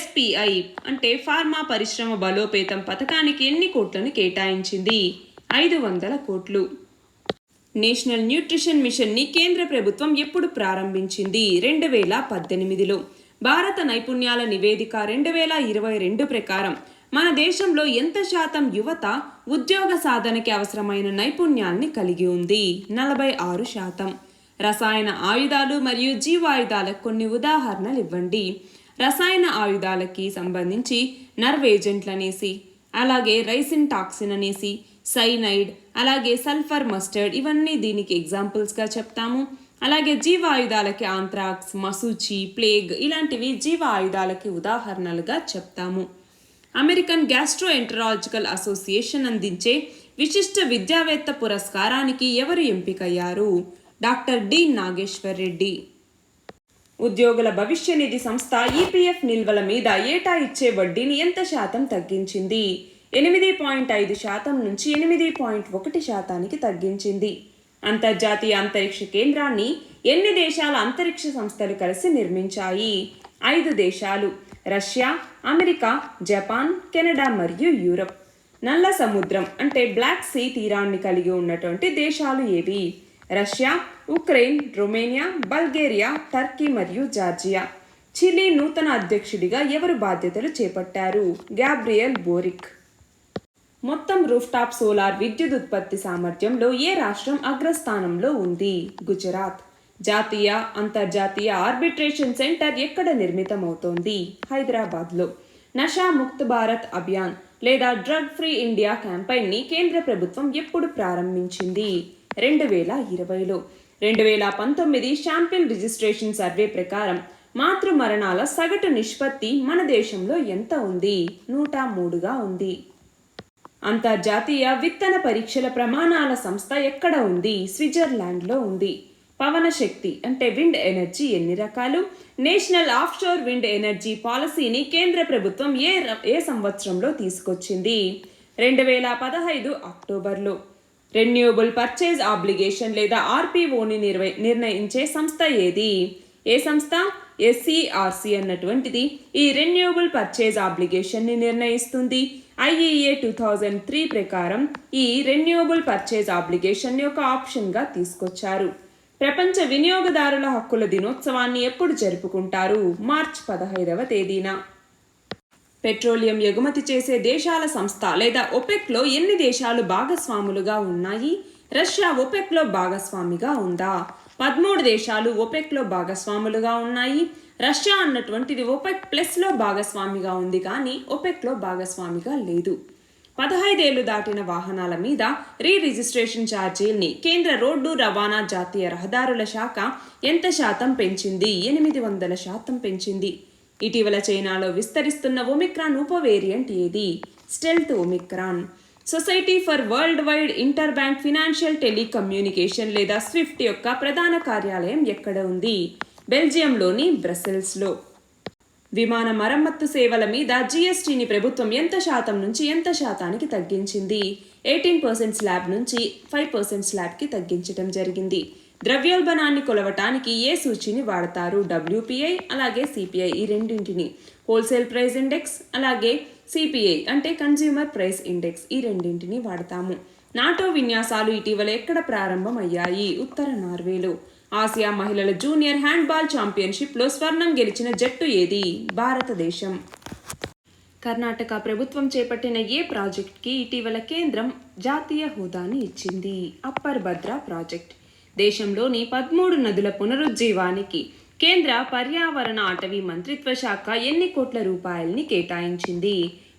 SPI అంటే ఫార్మా పరిశ్రమ బలోపేతం పథకానికి ఎన్ని కోట్లను కేటాయించింది? 500 కోట్లు. నేషనల్ న్యూట్రిషన్ మిషన్ని కేంద్ర ప్రభుత్వం ఎప్పుడు ప్రారంభించింది? 2018లో. భారత నైపుణ్యాల నివేదిక 2022 ప్రకారం మన దేశంలో ఎంత శాతం యువత ఉద్యోగ సాధనకి అవసరమైన నైపుణ్యాల్ని కలిగి ఉంది? 46%. రసాయన ఆయుధాలు మరియు జీవాయుధాలకు కొన్ని ఉదాహరణలు ఇవ్వండి. రసాయన ఆయుధాలకి సంబంధించి నర్వ్ ఏజెంట్లు అనేసి, అలాగే రైసిన్ టాక్సిన్ అనేసి, సైనైడ్, అలాగే సల్ఫర్ మస్టర్డ్, ఇవన్నీ దీనికి ఎగ్జాంపుల్స్గా చెప్తాము. అలాగే జీవ ఆయుధాలకి ఆంథ్రాక్స్, మసూచి, ప్లేగ్ ఇలాంటివి జీవ ఆయుధాలకి ఉదాహరణలుగా చెప్తాము. అమెరికన్ గ్యాస్ట్రోఎంటరాలజికల్ అసోసియేషన్ అందించే విశిష్ట విద్యావేత్త పురస్కారానికి ఎవరు ఎంపికయ్యారు? Doctor D Nageshwar Reddy. ఉద్యోగుల భవిష్య నిధి సంస్థ EPF నిల్వల మీద ఏటా ఇచ్చే వడ్డీని ఎంత శాతం తగ్గించింది? 8.5% నుంచి 8.1%కి తగ్గించింది. అంతర్జాతీయ అంతరిక్ష కేంద్రాన్ని ఎన్ని దేశాల అంతరిక్ష సంస్థలు కలిసి నిర్మించాయి? 5 దేశాలు. రష్యా, అమెరికా, జపాన్, కెనడా మరియు యూరప్. నల్ల సముద్రం అంటే బ్లాక్ సీ తీరాన్ని కలిగి ఉన్నటువంటి దేశాలు ఏవి? Russia, Ukraine, Romania, Bulgaria, Turkey మరియు జార్జియా. చిలీ నూతన అధ్యక్షుడిగా ఎవరు బాధ్యతలు చేపట్టారు? Gabriel Boric. మొత్తం రూఫ్టాప్ సోలార్ విద్యుత్ ఉత్పత్తి సామర్థ్యంలో ఏ రాష్ట్రం అగ్రస్థానంలో ఉంది? గుజరాత్. జాతీయ, అంతర్జాతీయ ఆర్బిట్రేషన్ సెంటర్ ఎక్కడ నిర్మితమవుతోంది? హైదరాబాద్లో. నషా ముక్త్ భారత్ అభియాన్ లేదా డ్రగ్ ఫ్రీ ఇండియా క్యాంపెయిన్ని కేంద్ర ప్రభుత్వం ఎప్పుడు ప్రారంభించింది? 2020లో. 2019 శాంపిల్ రిజిస్ట్రేషన్ సర్వే ప్రకారం మాతృ మరణాల సగటు నిష్పత్తి మన దేశంలో ఎంత ఉంది? 103గా ఉంది. అంతర్జాతీయ విత్తన పరీక్షల ప్రమాణాల సంస్థ ఎక్కడ ఉంది? స్విట్జర్లాండ్లో ఉంది. పవన శక్తి అంటే విండ్ ఎనర్జీ ఎన్ని రకాలు? నేషనల్ ఆఫ్షోర్ విండ్ ఎనర్జీ పాలసీని కేంద్ర ప్రభుత్వం ఏ సంవత్సరంలో తీసుకొచ్చింది? 2015 అక్టోబర్లో. రెన్యూవబుల్ పర్చేజ్ ఆబ్లిగేషన్ లేదా RPOని నిర్ణయించే సంస్థ ఏది? ఏ సంస్థ? SCRC అన్నటువంటిది ఈ రెన్యూవబుల్ పర్చేజ్ ఆబ్లిగేషన్ని నిర్ణయిస్తుంది. IEA 2003 ప్రకారం ఈ రెన్యూవబుల్ పర్చేజ్ ఆబ్లిగేషన్ యొక్క ఆప్షన్గా తీసుకొచ్చారు. ప్రపంచ వినియోగదారుల హక్కుల దినోత్సవాన్ని ఎప్పుడు జరుపుకుంటారు? మార్చి 15వ తేదీన. పెట్రోలియం ఎగుమతి చేసే దేశాల సంస్థ లేదా OPECలో ఎన్ని దేశాలు భాగస్వాములుగా ఉన్నాయి? రష్యా OPECలో భాగస్వామిగా ఉందా? 13 దేశాలు OPECలో భాగస్వాములుగా ఉన్నాయి. రష్యా అన్నటువంటిది OPEC+లో భాగస్వామిగా ఉంది కానీ OPECలో భాగస్వామిగా లేదు. 15 ఏళ్లు దాటిన వాహనాల మీద రిజిస్ట్రేషన్ ఛార్జీల్ని కేంద్ర రోడ్డు రవాణా జాతీయ రహదారుల శాఖ ఎంత శాతం పెంచింది? 800% పెంచింది. ఇటీవల చైనాలో విస్తరిస్తున్న ఒమిక్రాన్ ఉప వేరియంట్ ఏది? Stealth Omicron. Society for world wide inter bank financial telecommunication లేదా స్విఫ్ట్ యొక్క ప్రధాన కార్యాలయం ఎక్కడ ఉంది? బెల్జియంలోని బ్రసెల్స్లో. విమాన మరమ్మత్తు సేవల మీద జీఎస్టీని ప్రభుత్వం ఎంత శాతం నుంచి ఎంత శాతానికి తగ్గించింది? 18% స్లాబ్ నుంచి 5% స్లాబ్కి తగ్గించడం జరిగింది. ద్రవ్యోల్బణాన్ని కొలవటానికి ఏ సూచిని వాడతారు? WPI అలాగే CPI, ఈ రెండింటిని. హోల్సేల్ ప్రైస్ ఇండెక్స్ అలాగే CPI అంటే కన్జ్యూమర్ ప్రైస్ ఇండెక్స్, ఈ రెండింటిని వాడతాము. నాటో విన్యాసాలు ఇటీవల ఎక్కడ ప్రారంభం అయ్యాయి? ఉత్తర నార్వేలో. ఆసియా మహిళల జూనియర్ హ్యాండ్బాల్ ఛాంపియన్షిప్లో స్వర్ణం గెలిచిన జట్టు ఏది? భారతదేశం. కర్ణాటక ప్రభుత్వం చేపట్టిన ఏ ప్రాజెక్ట్కి ఇటీవల కేంద్రం జాతీయ హోదాని ఇచ్చింది? అప్పర్ భద్ర ప్రాజెక్ట్. దేశంలోని 13 నదుల పునరుజ్జీవానికి కేంద్ర పర్యావరణ అటవీ మంత్రిత్వ శాఖ ఎన్ని కోట్ల రూపాయల్ని కేటాయించింది?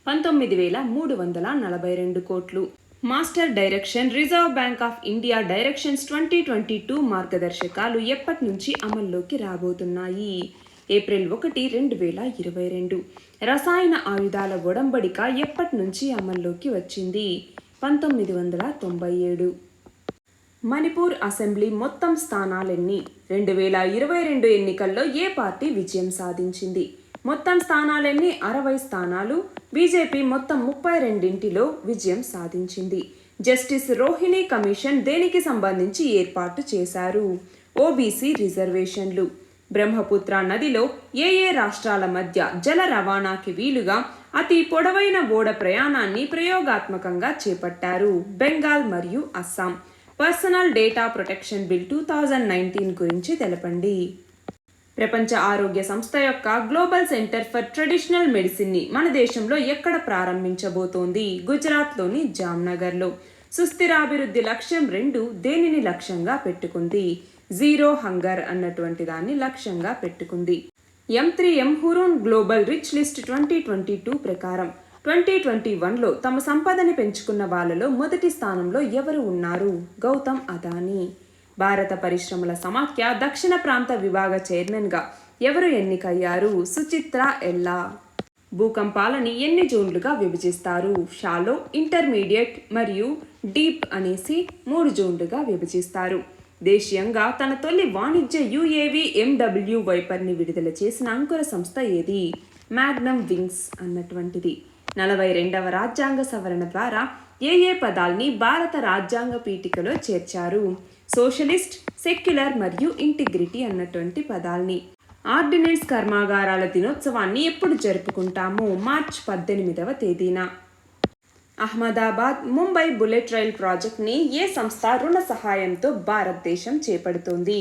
19,342 కోట్లు. Master direction reserve bank of India directions 2022 మార్గదర్శకాలు ఎప్పటి నుంచి అమల్లోకి రాబోతున్నాయి? ఏప్రిల్ 1, 2022. రసాయన ఆయుధాల ఒడంబడిక ఎప్పటి నుంచి అమల్లోకి వచ్చింది? 1997. మణిపూర్ అసెంబ్లీ మొత్తం స్థానాలెన్ని? 2022 ఎన్నికల్లో ఏ పార్టీ విజయం సాధించింది? మొత్తం స్థానాలెన్ని? 60 స్థానాలు. బీజేపీ మొత్తం 32లో విజయం సాధించింది. జస్టిస్ రోహిణి కమిషన్ దేనికి సంబంధించి ఏర్పాటు చేశారు? ఓబీసీ రిజర్వేషన్లు. బ్రహ్మపుత్ర నదిలో ఏ రాష్ట్రాల మధ్య జల రవాణాకి వీలుగా అతి పొడవైన ఓడ ప్రయాణాన్ని ప్రయోగాత్మకంగా చేపట్టారు? బెంగాల్ మరియు Assam. Personal data protection bill 2019 గురించి తెలపండి. ప్రపంచ ఆరోగ్య సంస్థ యొక్క గ్లోబల్ సెంటర్ ఫర్ ట్రెడిషనల్ మెడిసిన్ని మన దేశంలో ఎక్కడ ప్రారంభించబోతోంది? గుజరాత్లోని జామ్నగర్లో. సుస్థిరాభివృద్ధి లక్ష్యం 2 దేనిని లక్ష్యంగా పెట్టుకుంది? జీరో హంగర్ అన్నటువంటి దాన్ని లక్ష్యంగా పెట్టుకుంది. M3M Hurun global rich list 2022 ప్రకారం 2021లో తమ సంపదని పెంచుకున్న వాళ్ళలో మొదటి స్థానంలో ఎవరు ఉన్నారు? గౌతమ్ అదానీ. భారత పరిశ్రమల సమాఖ్య దక్షిణ ప్రాంత విభాగ చైర్మన్గా ఎవరు ఎన్నికయ్యారు? సుచిత్ర ఎల్లా. భూకంపాలని ఎన్ని జోన్లుగా విభజిస్తారు? షాలో, ఇంటర్మీడియట్ మరియు డీప్ అనేసి 3 జోన్లుగా విభజిస్తారు. దేశీయంగా తన తొలి వాణిజ్య UAV MW వైపర్ని విడుదల చేసిన అంకుర సంస్థ ఏది? మ్యాగ్నమ్ వింగ్స్ అన్నటువంటిది. 42వ రాజ్యాంగ సవరణ ద్వారా ఏ పదాల్ని భారత రాజ్యాంగ పీఠికలో చేర్చారు? సోషలిస్ట్, సెక్యులర్ మరియు ఇంటిగ్రిటీ అన్నటువంటి పదాల్ని. ఆర్డినెన్స్ కర్మాగారాల దినోత్సవాన్ని ఎప్పుడు జరుపుకుంటాము? మార్చ్ 18వ తేదీన. అహ్మదాబాద్ ముంబై బుల్లెట్ రైల్ ప్రాజెక్ట్ని ఏ సంస్థ రుణ సహాయంతో భారతదేశం చేపడుతోంది?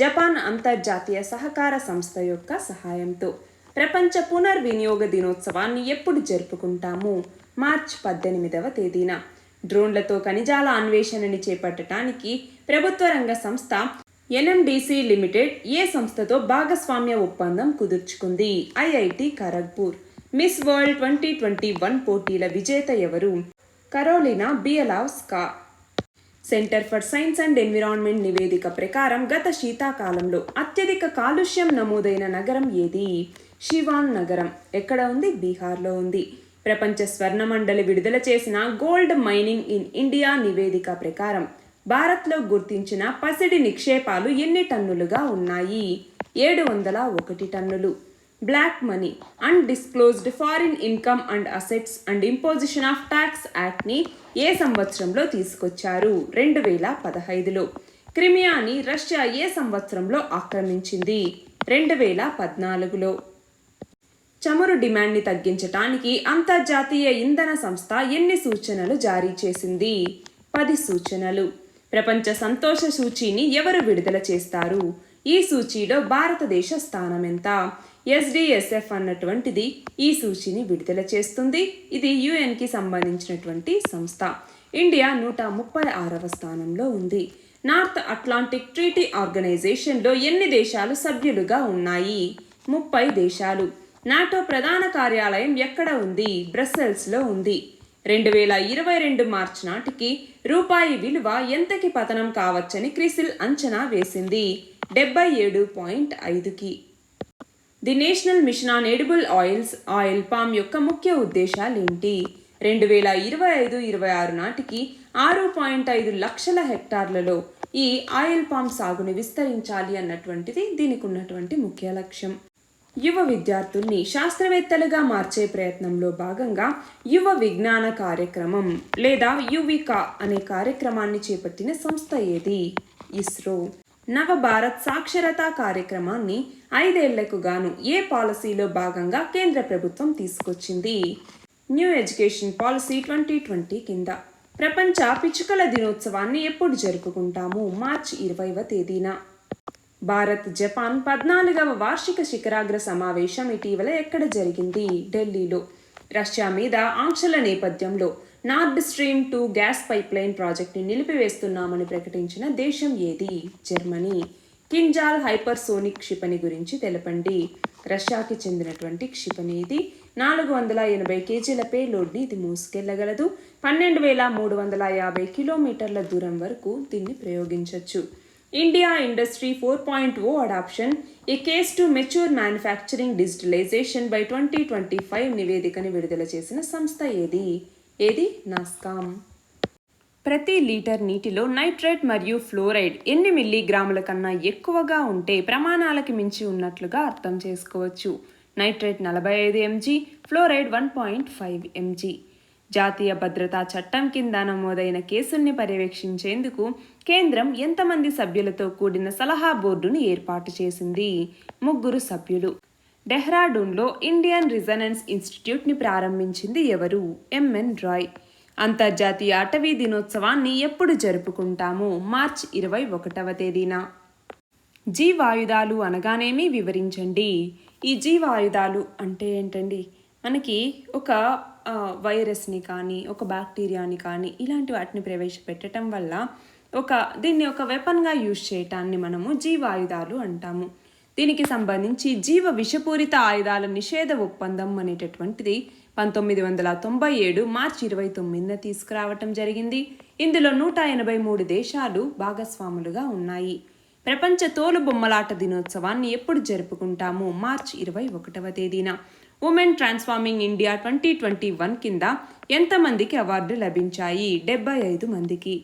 జపాన్ అంతర్జాతీయ సహకార సంస్థ యొక్క సహాయంతో. ప్రపంచ పునర్వినియోగ దినోత్సవాన్ని ఎప్పుడు జరుపుకుంటాము? మార్చ్ 18వ తేదీన. డ్రోన్లతో ఖనిజాల అన్వేషణని చేపట్టడానికి ప్రభుత్వ రంగ సంస్థ NMDC లిమిటెడ్ ఏ సంస్థతో భాగస్వామ్య ఒప్పందం కుదుర్చుకుంది? IIT ఖరగ్పూర్. మిస్ వరల్డ్ 2021 పోటీల విజేత ఎవరు? Karolina Bielawska. Centre for science and environment నివేదిక ప్రకారం గత శీతాకాలంలో అత్యధిక కాలుష్యం నమోదైన నగరం ఏది? షివాన్ నగరం. ఎక్కడ ఉంది? బీహార్లో ఉంది. ప్రపంచ స్వర్ణ మండలి విడుదల చేసిన గోల్డ్ మైనింగ్ ఇన్ ఇండియా నివేదిక ప్రకారం భారత్లో గుర్తించిన పసిడి నిక్షేపాలు ఎన్ని టన్నులుగా ఉన్నాయి? 701 టన్నులు. Black money, undisclosed foreign income and assets and imposition of tax యాక్ట్ని ఏ సంవత్సరంలో తీసుకొచ్చారు? 2015లో. క్రిమియాని రష్యా ఏ సంవత్సరంలో ఆక్రమించింది? 2014లో. చమురు డిమాండ్ని తగ్గించటానికి అంతర్జాతీయ ఇంధన సంస్థ ఎన్ని సూచనలు జారీ చేసింది? 10 సూచనలు. ప్రపంచ సంతోష సూచీని ఎవరు విడుదల చేస్తారు? ఈ సూచీలో భారతదేశ స్థానం ఎంత? SDSF అన్నటువంటిది ఈ సూచీని విడుదల చేస్తుంది. ఇది UNకి సంబంధించినటువంటి సంస్థ. ఇండియా 136వ స్థానంలో ఉంది. నార్త్ అట్లాంటిక్ ట్రీటీ ఆర్గనైజేషన్లో ఎన్ని దేశాలు సభ్యులుగా ఉన్నాయి? 30 దేశాలు. నాటో ప్రధాన కార్యాలయం ఎక్కడ ఉంది? బ్రస్సెల్స్లో ఉంది. 2022 మార్చి నాటికి రూపాయి విలువ ఎంతకి పతనం కావచ్చని క్రిసిల్ అంచనా వేసింది 77.5కి. The national mission on edible oils oil palm యొక్క ముఖ్య ఉద్దేశాలేంటి? 2025-26 నాటికి 6.5 లక్షల హెక్టార్లలో ఈ ఆయిల్ పామ్ సాగుని విస్తరించాలి అన్నటువంటిది దీనికి ఉన్నటువంటి ముఖ్య లక్ష్యం. యువ విద్యార్థుల్ని శాస్త్రవేత్తలుగా మార్చే ప్రయత్నంలో భాగంగా యువ విజ్ఞాన కార్యక్రమం లేదా యువికా అనే కార్యక్రమాన్ని చేపట్టిన సంస్థ ఏది? ఇస్రో. నవభారత్ సాక్షరతా కార్యక్రమాన్ని 5 ఏళ్లకు గాను ఏ పాలసీలో భాగంగా కేంద్ర ప్రభుత్వం తీసుకొచ్చింది? న్యూ ఎడ్యుకేషన్ పాలసీ 2020 కింద. ప్రపంచ పిచ్చుకల దినోత్సవాన్ని ఎప్పుడు జరుపుకుంటాము? మార్చి 20వ తేదీన. భారత్ జపాన్ 14వ వార్షిక శిఖరాగ్ర సమావేశం ఇటీవల ఎక్కడ జరిగింది? ఢిల్లీలో. రష్యా మీద ఆంక్షల నేపథ్యంలో నార్డ్ స్ట్రీమ్ 2 గ్యాస్ పైప్లైన్ ప్రాజెక్టుని నిలిపివేస్తున్నామని ప్రకటించిన దేశం ఏది? జర్మనీ. కింజాల్ హైపర్సోనిక్ క్షిపణి గురించి తెలపండి. రష్యాకి చెందినటువంటి క్షిపణి ఇది. 480 కేజీల పేలోడ్ని ఇది మోసుకెళ్లగలదు. 12,350 కిలోమీటర్ల దూరం వరకు దీన్ని ప్రయోగించవచ్చు. India industry 4.0 adoption a case to mature manufacturing digitalization by 2025 నివేదికని విడుదల చేసిన సంస్థ ఏది? నాస్కామ్. ప్రతి లీటర్ నీటిలో నైట్రేట్ మరియు ఫ్లోరైడ్ ఎన్ని మిల్లీగ్రాముల కన్నా ఎక్కువగా ఉంటే ప్రమాణాలకి మించి ఉన్నట్లుగా అర్థం చేసుకోవచ్చు. Nitrate 45 mg, fluoride 1.5 mg. జాతీయ భద్రతా చట్టం కింద నమోదైన కేసుల్ని పర్యవేక్షించేందుకు కేంద్రం ఎంతమంది సభ్యులతో కూడిన సలహా బోర్డును ఏర్పాటు చేసింది? 3 సభ్యులు. డెహ్రాడూన్లో ఇండియన్ రిజనెన్స్ ఇన్స్టిట్యూట్ని ప్రారంభించింది ఎవరు? ఎంఎన్ రాయ్. అంతర్జాతీయ అటవీ దినోత్సవాన్ని ఎప్పుడు జరుపుకుంటాము? మార్చి 21వ తేదీన. జీవాయుధాలు అనగానేమి వివరించండి. ఈ జీవాయుధాలు అంటే ఏంటండి? మనకి ఒక వైరస్ని కానీ ఒక బ్యాక్టీరియాని కానీ ఇలాంటి వాటిని ప్రవేశపెట్టడం వల్ల దీన్ని ఒక వెపన్గా యూజ్ చేయటాన్ని మనము జీవాయుధాలు అంటాము. దీనికి సంబంధించి జీవ విషపూరిత ఆయుధాల నిషేధ ఒప్పందం అనేటటువంటిది 1997 మార్చి 29న తీసుకురావటం జరిగింది. ఇందులో 183 దేశాలు భాగస్వాములుగా ఉన్నాయి. ప్రపంచ తోలు బొమ్మలాట దినోత్సవాన్ని ఎప్పుడు జరుపుకుంటాము? మార్చి 21వ తేదీన. ఉమెన్ ట్రాన్స్ఫార్మింగ్ ఇండియా 2021 కింద ఎంతమందికి అవార్డు లభించాయి? 75 మందికి.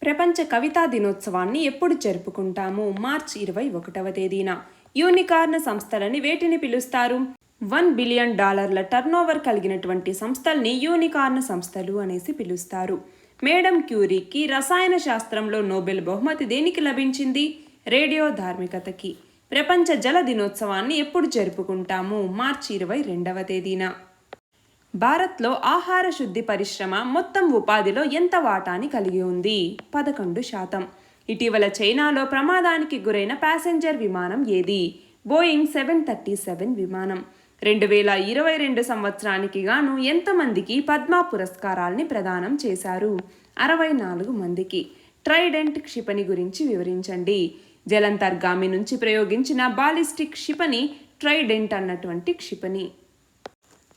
ప్రపంచ కవితా దినోత్సవాన్ని ఎప్పుడు జరుపుకుంటాము? మార్చి 21వ తేదీన. యూనికార్న్ సంస్థలని వేటిని పిలుస్తారు? $1 బిలియన్ టర్నోవర్ కలిగినటువంటి సంస్థల్ని యూనికార్న్ సంస్థలు అనేసి పిలుస్తారు. మేడం క్యూరీకి రసాయన శాస్త్రంలో నోబెల్ బహుమతి దేనికి లభించింది? రేడియో ధార్మికతకి. ప్రపంచ జల దినోత్సవాన్ని ఎప్పుడు జరుపుకుంటాము? మార్చి 22వ తేదీన. భారత్లో ఆహార శుద్ధి పరిశ్రమ మొత్తం ఉపాధిలో ఎంత వాటాని కలిగి ఉంది? 11%. ఇటీవల చైనాలో ప్రమాదానికి గురైన ప్యాసింజర్ విమానం ఏది? బోయింగ్ 737 విమానం. 2022 సంవత్సరానికి గాను ఎంతమందికి పద్మ పురస్కారాల్ని ప్రదానం చేశారు? 64 మందికి. ట్రైడెంట్ క్షిపణి గురించి వివరించండి. జలంతర్గామి నుంచి ప్రయోగించిన బాలిస్టిక్ క్షిపణి ట్రైడెంట్ అన్నటువంటి క్షిపణి.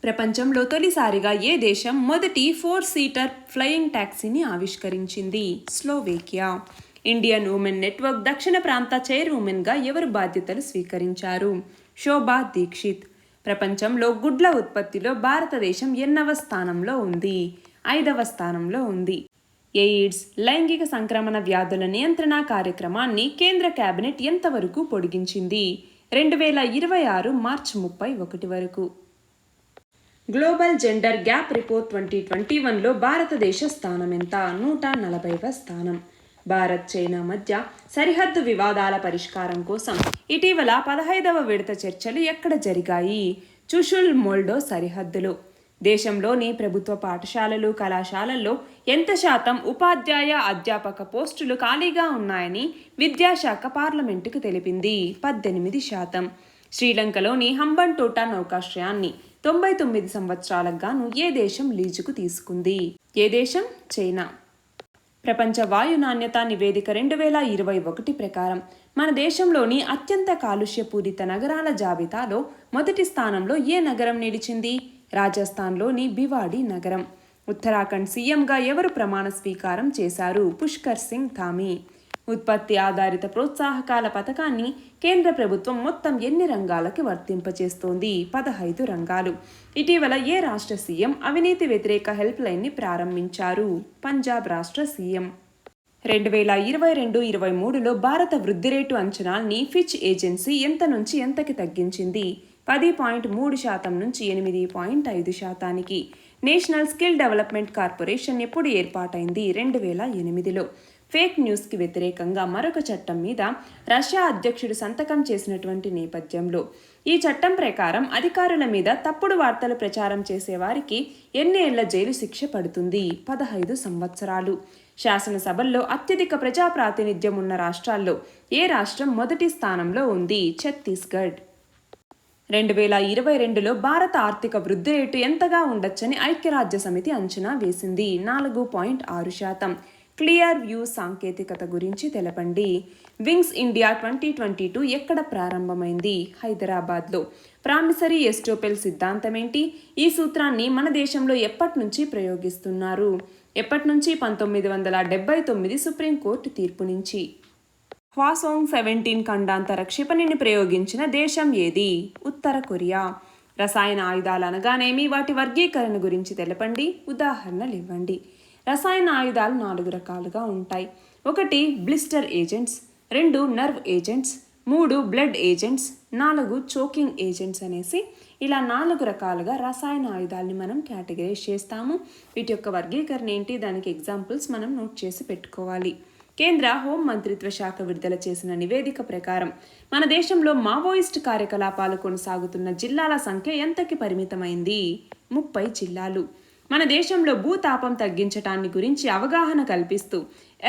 ప్రపంచంలో తొలిసారిగా ఏ దేశం మొదటి 4 సీటర్ ఫ్లయింగ్ టాక్సీని ఆవిష్కరించింది? స్లోవేకియా. ఇండియన్ ఉమెన్ నెట్వర్క్ దక్షిణ ప్రాంత చైర్మన్గా ఎవరు బాధ్యతలు స్వీకరించారు? శోభా దీక్షిత్. ప్రపంచంలో గుడ్ల ఉత్పత్తిలో భారతదేశం ఎన్నవ స్థానంలో ఉంది? 5వ స్థానంలో ఉంది. ఎయిడ్స్, లైంగిక సంక్రమణ వ్యాధుల నియంత్రణ కార్యక్రమాన్ని కేంద్ర కేబినెట్ ఎంతవరకు పొడిగించింది? 2026 మార్చి 31 వరకు. గ్లోబల్ జెండర్ గ్యాప్ రిపోర్ట్ 2021లో భారతదేశ స్థానం ఎంత? 140వ స్థానం. భారత్ చైనా మధ్య సరిహద్దు వివాదాల పరిష్కారం కోసం ఇటీవల 15వ విడత చర్చలు ఎక్కడ జరిగాయి? చుషుల్ మోల్డో సరిహద్దులో. దేశంలోని ప్రభుత్వ పాఠశాలలు, కళాశాలల్లో ఎంత శాతం ఉపాధ్యాయ అధ్యాపక పోస్టులు ఖాళీగా ఉన్నాయని విద్యాశాఖ పార్లమెంటుకు తెలిపింది? 18%. శ్రీలంకలోని హంబన్టోట నౌకాశ్రయాన్ని 99 సంవత్సరాలకు గాను ఏ దేశం లీజుకు తీసుకుంది? ఏ దేశం? చైనా. ప్రపంచ వాయు నాణ్యత నివేదిక 2021 ప్రకారం మన దేశంలోని అత్యంత కాలుష్యపూరిత నగరాల జాబితాలో మొదటి స్థానంలో ఏ నగరం నిలిచింది? రాజస్థాన్లోని భివాడి నగరం. ఉత్తరాఖండ్ సీఎంగా ఎవరు ప్రమాణ స్వీకారం చేశారు? పుష్కర్ సింగ్ ధామీ. ఉత్పత్తి ఆధారిత ప్రోత్సాహకాల పథకాన్ని కేంద్ర ప్రభుత్వం మొత్తం ఎన్ని రంగాలకి వర్తింపచేస్తోంది? 15 రంగాలు. ఇటీవల ఏ రాష్ట్ర సీఎం అవినీతి వ్యతిరేక హెల్ప్ లైన్ని ప్రారంభించారు? పంజాబ్ రాష్ట్ర సీఎం. 2022-23లో భారత వృద్ధి రేటు అంచనాల్ని ఫిచ్ ఏజెన్సీ ఎంత నుంచి ఎంతకి తగ్గించింది? 10.3% నుంచి 8.5%. నేషనల్ స్కిల్ డెవలప్మెంట్ కార్పొరేషన్ ఎప్పుడు ఏర్పాటైంది? 2008లో. ఫేక్ న్యూస్కి వ్యతిరేకంగా మరొక చట్టం మీద రష్యా అధ్యక్షుడు సంతకం చేసినటువంటి నేపథ్యంలో ఈ చట్టం ప్రకారం అధికారుల మీద తప్పుడు వార్తలు ప్రచారం చేసేవారికి ఎన్ని ఏళ్ల జైలు శిక్ష పడుతుంది? 15 సంవత్సరాలు. శాసనసభల్లో అత్యధిక ప్రజా ప్రాతినిధ్యం ఉన్న రాష్ట్రాల్లో ఏ రాష్ట్రం మొదటి స్థానంలో ఉంది? ఛత్తీస్గఢ్. 2022లో భారత ఆర్థిక వృద్ధి రేటు ఎంతగా ఉండొచ్చని ఐక్యరాజ్య సమితి అంచనా వేసింది? 4.6%. క్లియర్ వ్యూ సాంకేతికత గురించి తెలపండి. వింగ్స్ ఇండియా 2022 ఎక్కడ ప్రారంభమైంది? హైదరాబాద్లో. ప్రామిసరీ ఎస్టోపెల్ సిద్ధాంతం ఏంటి? ఈ సూత్రాన్ని మన దేశంలో ఎప్పటి నుంచి ప్రయోగిస్తున్నారు? ఎప్పటి నుంచి? 1979 సుప్రీంకోర్టు తీర్పు నుంచి. హ్వాసోంగ్ 17 ఖండాంతర క్షిపణిని ప్రయోగించిన దేశం ఏది? ఉత్తర కొరియా. రసాయన ఆయుధాలు అనగానేమి? వాటి వర్గీకరణ గురించి తెలపండి. ఉదాహరణలు ఇవ్వండి. రసాయన ఆయుధాలు 4 రకాలుగా ఉంటాయి. 1 blister agents, 2 nerve agents, 3 blood agents, 4 choking agents అనేసి ఇలా 4 రకాలుగా రసాయన ఆయుధాలని మనం కేటగరైజ్ చేస్తాము. వీటి యొక్క వర్గీకరణ ఏంటి? దానికి ఎగ్జాంపుల్స్ మనం నోట్ చేసి పెట్టుకోవాలి. కేంద్ర హోం మంత్రిత్వ శాఖ విడుదల చేసిన నివేదిక ప్రకారం మన దేశంలో మావోయిస్ట్ కార్యకలాపాలు కొనసాగుతున్న జిల్లాల సంఖ్య ఎంతకి పరిమితమైంది? 30 జిల్లాలు. మన దేశంలో భూతాపం తగ్గించటాన్ని గురించి అవగాహన కల్పిస్తూ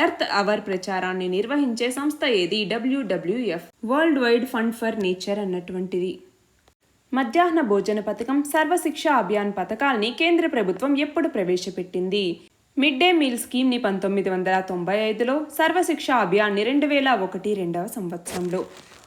ఎర్త్ అవర్ ప్రచారాన్ని నిర్వహించే సంస్థ ఏది? WWF, world wide fund for nature అన్నటువంటిది. మధ్యాహ్న భోజన పథకం, సర్వశిక్ష అభియాన్ పథకాల్ని కేంద్ర ప్రభుత్వం ఎప్పుడు ప్రవేశపెట్టింది? మిడ్ డే మీల్ స్కీమ్ని 1995లో, సర్వశిక్ష అభియాన్ని 2001-2వ సంవత్సరంలో.